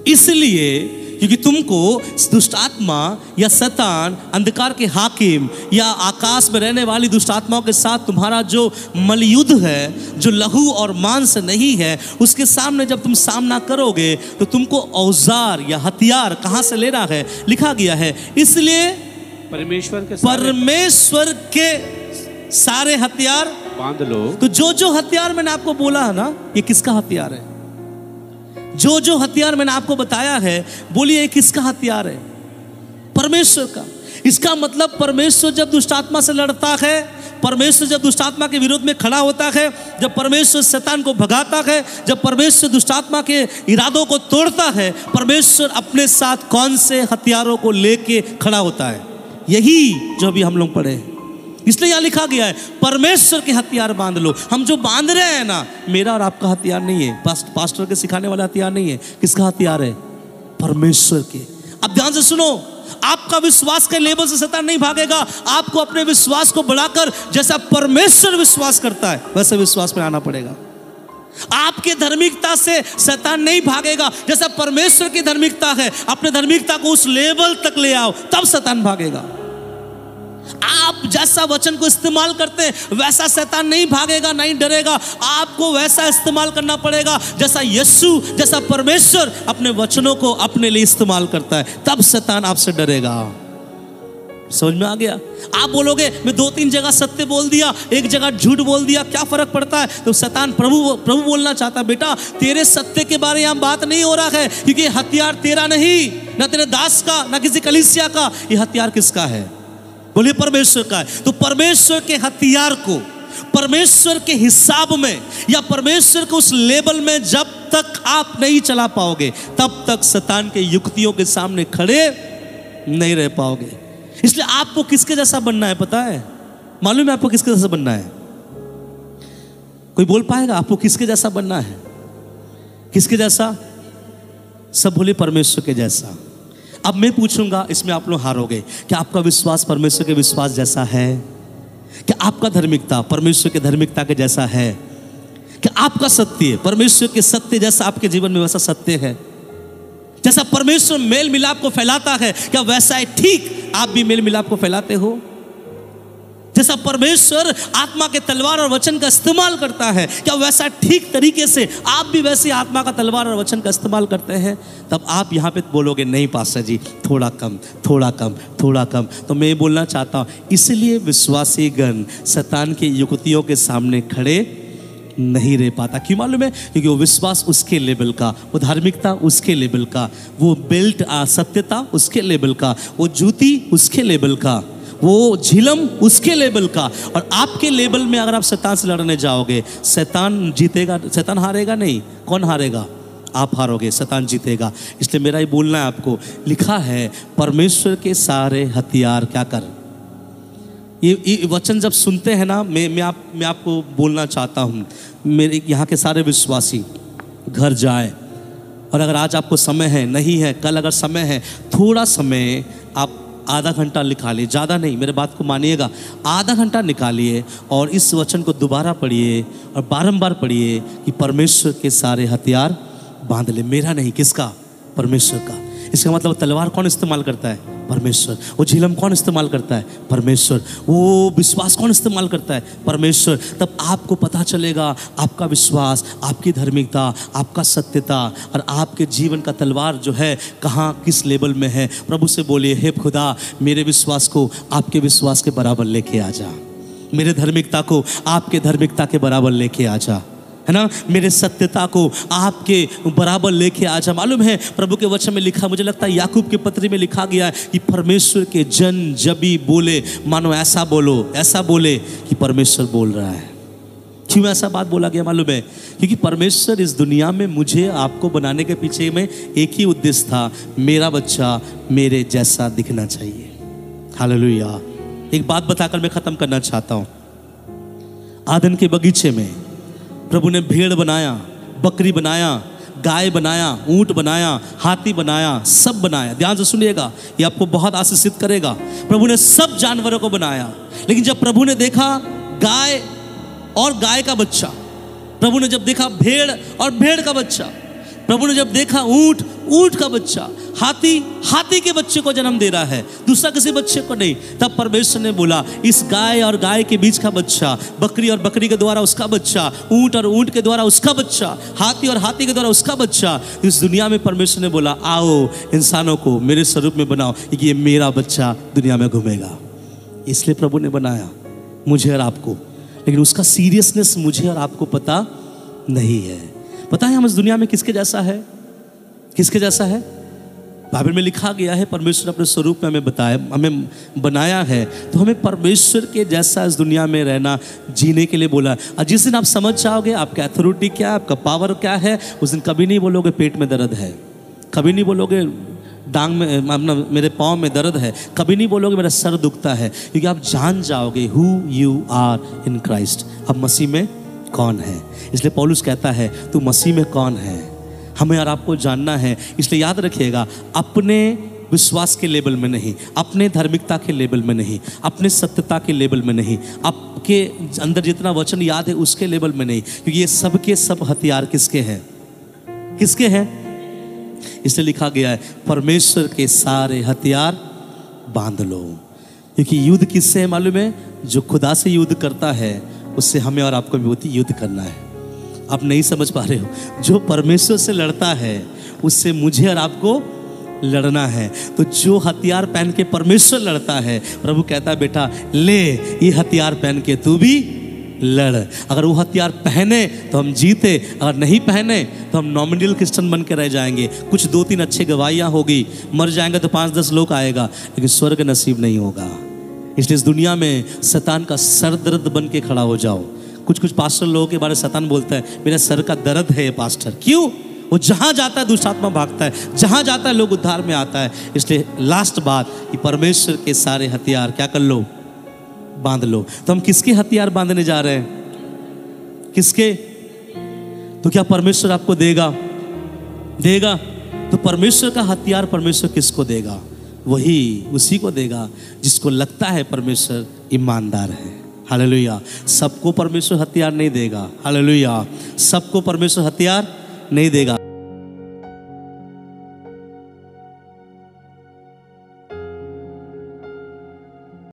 [SPEAKER 1] इसलिए क्योंकि तुमको दुष्ट आत्मा या शैतान, अंधकार के हाकिम या आकाश में रहने वाली दुष्ट आत्माओं के साथ तुम्हारा जो मलयुद्ध है, जो लहू और मांस नहीं है, उसके सामने जब तुम सामना करोगे तो तुमको औजार या हथियार कहां से लेना है? लिखा गया है, इसलिए परमेश्वर के सारे हथियार
[SPEAKER 2] बांध लो।
[SPEAKER 1] तो जो हथियार मैंने आपको बोला है ना, ये किसका हथियार है? जो हथियार मैंने आपको बताया है, बोलिए किसका हथियार है? परमेश्वर का। इसका मतलब परमेश्वर जब दुष्ट आत्मा से लड़ता है, परमेश्वर जब दुष्ट आत्मा के विरोध में खड़ा होता है, जब परमेश्वर शैतान को भगाता है, जब परमेश्वर दुष्ट आत्मा के इरादों को तोड़ता है, परमेश्वर अपने साथ कौन से हथियारों को लेके खड़ा होता है? यही जो अभी हम लोग पढ़े हैं। इसलिए यहाँ लिखा गया है परमेश्वर के हथियार बांध लो। हम जो बांध रहे हैं ना, मेरा और आपका हथियार नहीं है, पास्टर के सिखाने वाला हथियार नहीं है। किसका हथियार है? परमेश्वर के। अब ध्यान से सुनो, आपका विश्वास के लेवल से शैतान नहीं भागेगा। आपको अपने विश्वास को बढ़ाकर जैसा परमेश्वर विश्वास करता है वैसे विश्वास में आना पड़ेगा। आपके धार्मिकता से शैतान नहीं भागेगा, जैसा परमेश्वर की धार्मिकता है, अपने धार्मिकता को उस लेवल तक ले आओ, तब शैतान भागेगा। आप जैसा वचन को इस्तेमाल करते हैं वैसा शैतान नहीं भागेगा, नहीं डरेगा। आपको वैसा इस्तेमाल करना पड़ेगा जैसा यीशु, जैसा परमेश्वर अपने वचनों को अपने लिए इस्तेमाल करता है, तब शैतान आपसे डरेगा। समझ में आ गया? आप बोलोगे मैं 2-3 जगह सत्य बोल दिया, एक जगह झूठ बोल दिया, क्या फर्क पड़ता है? तो शैतान प्रभु बोलना चाहता है, बेटा तेरे सत्य के बारे में बात नहीं हो रहा है, क्योंकि हथियार तेरा नहीं, ना तेरे दास का, ना किसी कलीसिया का। ये हथियार किसका है? बोलिए परमेश्वर का है। तो परमेश्वर के हथियार को परमेश्वर के हिसाब में या परमेश्वर के उस लेवल में जब तक आप नहीं चला पाओगे, तब तक शैतान के युक्तियों के सामने खड़े नहीं रह पाओगे। इसलिए आपको किसके जैसा बनना है पता है? मालूम है आपको किसके जैसा बनना है? कोई बोल पाएगा आपको किसके जैसा बनना है? किसके जैसा? सब बोले परमेश्वर के जैसा। अब मैं पूछूंगा, इसमें आप लोग हारोगे। क्या आपका विश्वास परमेश्वर के विश्वास जैसा है? क्या आपका धार्मिकता परमेश्वर के धार्मिकता के जैसा है? क्या आपका सत्य परमेश्वर के सत्य जैसा आपके जीवन में वैसा सत्य है? जैसा परमेश्वर मेल मिलाप को फैलाता है, क्या वैसा है ठीक आप भी मेल मिलाप को फैलाते हो? जैसा परमेश्वर आत्मा के तलवार और वचन का इस्तेमाल करता है, क्या वैसा ठीक तरीके से आप भी वैसे आत्मा का तलवार और वचन का इस्तेमाल करते हैं? तब आप यहाँ पे बोलोगे नहीं पास्टर जी, थोड़ा कम थोड़ा कम थोड़ा कम। तो मैं बोलना चाहता हूँ, इसलिए विश्वासी गण शैतान की युक्तियों के सामने खड़े नहीं रह पाता। क्यों मालूम है? क्योंकि वो विश्वास उसके लेवल का, वो धार्मिकता उसके लेवल का, वो बेल्ट सत्यता उसके लेवल का, वो जूती उसके लेवल का, वो झिलम उसके लेवल का। और आपके लेवल में अगर आप शैतान से लड़ने जाओगे, शैतान जीतेगा? शैतान हारेगा नहीं। कौन हारेगा? आप हारोगे, शैतान जीतेगा। इसलिए मेरा ये बोलना है आपको, लिखा है परमेश्वर के सारे हथियार क्या कर। ये वचन जब सुनते हैं ना, मैं आपको बोलना चाहता हूँ, मेरे यहाँ के सारे विश्वासी घर जाए, और अगर आज आपको समय है, नहीं है कल अगर समय है, थोड़ा समय आप आधा घंटा निकालिए, ज़्यादा नहीं, मेरे बात को मानिएगा, आधा घंटा निकालिए और इस वचन को दोबारा पढ़िए और बारंबार पढ़िए कि परमेश्वर के सारे हथियार बांध ले। मेरा नहीं, किसका? परमेश्वर का। इसका मतलब तलवार कौन इस्तेमाल करता है? परमेश्वर। वो झिलम कौन इस्तेमाल करता है? परमेश्वर। वो विश्वास कौन इस्तेमाल करता है? परमेश्वर। तब आपको पता चलेगा आपका विश्वास, आपकी धार्मिकता, आपका सत्यता और आपके जीवन का तलवार जो है कहाँ किस लेवल में है। प्रभु से बोलिए, हे खुदा मेरे विश्वास को आपके विश्वास के बराबर लेके आ जा, मेरे धार्मिकता को आपके धार्मिकता के बराबर लेके आ जा, है ना, मेरे सत्यता को आपके बराबर लेके आ जा। मालूम है प्रभु के वचन में लिखा, मुझे लगता है याकूब के पत्री में लिखा गया है कि परमेश्वर के जन जब भी बोले मानो ऐसा बोलो, ऐसा बोले कि परमेश्वर बोल रहा है। क्यों ऐसा बात बोला गया मालूम है? क्योंकि परमेश्वर इस दुनिया में मुझे आपको बनाने के पीछे में एक ही उद्देश्य था, मेरा बच्चा मेरे जैसा दिखना चाहिए। हालेलुया। एक बात बताकर मैं खत्म करना चाहता हूँ। आदन के बगीचे में प्रभु ने भेड़ बनाया, बकरी बनाया, गाय बनाया, ऊंट बनाया, हाथी बनाया, सब बनाया। ध्यान से सुनिएगा, ये आपको बहुत आशीषित करेगा। प्रभु ने सब जानवरों को बनाया, लेकिन जब प्रभु ने देखा गाय और गाय का बच्चा, प्रभु ने जब देखा भेड़ और भेड़ का बच्चा, प्रभु ने जब देखा ऊंट, ऊंट का बच्चा, हाथी, हाथी के बच्चे को जन्म दे रहा है, दूसरा किसी बच्चे को नहीं, तब परमेश्वर ने बोला इस गाय और गाय के बीच का बच्चा, बकरी और बकरी के द्वारा उसका बच्चा, ऊंट और ऊंट के द्वारा उसका बच्चा, हाथी और हाथी के द्वारा उसका बच्चा। इस दुनिया में परमेश्वर ने बोला आओ इंसानों को मेरे स्वरूप में बनाओ, क्योंकि ये मेरा बच्चा दुनिया में घूमेगा। इसलिए प्रभु ने बनाया मुझे और आपको, लेकिन उसका सीरियसनेस मुझे और आपको पता नहीं है। पता है हम इस दुनिया में किसके जैसा है? किसके जैसा है? बाइबल में लिखा गया है परमेश्वर अपने स्वरूप में हमें बताया, हमें बनाया है, तो हमें परमेश्वर के जैसा इस दुनिया में रहना, जीने के लिए बोला। और जिस दिन आप समझ जाओगे आपका अथॉरिटी क्या है, आपका पावर क्या है, उस दिन कभी नहीं बोलोगे पेट में दर्द है, कभी नहीं बोलोगे डांग में, मेरे पाँव में दर्द है, कभी नहीं बोलोगे मेरा सर दुखता है, क्योंकि आप जान जाओगे who you are in Christ, अब मसीह में कौन है। इसलिए पौलुस कहता है तू मसीह में कौन है, हमें और आपको जानना है। इसलिए याद रखिएगा, अपने विश्वास के लेवल में नहीं, अपने धार्मिकता के लेवल में नहीं, अपने सत्यता के लेवल में नहीं, आपके अंदर जितना वचन याद है उसके लेवल में नहीं, क्योंकि ये सब के सब हथियार किसके हैं? किसके हैं? इसलिए लिखा गया है परमेश्वर के सारे हथियार बांध लो। क्योंकि युद्ध किससे है मालूम है? जो खुदा से युद्ध करता है उससे हमें और आपको भी युद्ध करना है। आप नहीं समझ पा रहे हो, जो परमेश्वर से लड़ता है उससे मुझे और आपको लड़ना है। तो जो हथियार पहन के परमेश्वर लड़ता है, प्रभु कहता है बेटा ले ये हथियार पहन के तू भी लड़। अगर वो हथियार पहने तो हम जीते, अगर नहीं पहने तो हम नॉमिनल क्रिश्चियन बन के रह जाएंगे। कुछ 2-3 अच्छे गवाहियाँ होगी, मर जाएंगे तो 5-10 लोग आएगा, लेकिन स्वर्ग नसीब नहीं होगा। इसलिए इस दुनिया में शैतान का सर दर्द बन के खड़ा हो जाओ। कुछ पास्टर लोगों के बारे में शैतान बोलता है मेरा सर का दर्द है ये पास्टर। क्यों? वो जहां जाता है दुष्ट आत्मा भागता है, जहां जाता है लोग उद्धार में आता है। इसलिए लास्ट बात कि परमेश्वर के सारे हथियार क्या कर लो, बांध लो। तो हम किसके हथियार बांधने जा रहे हैं? किसके? तो क्या परमेश्वर आपको देगा? देगा। तो परमेश्वर का हथियार परमेश्वर किसको देगा? वही उसी को देगा जिसको लगता है परमेश्वर ईमानदार है। हालेलुया। सबको परमेश्वर हथियार नहीं देगा। हालेलुया। सबको परमेश्वर हथियार नहीं देगा।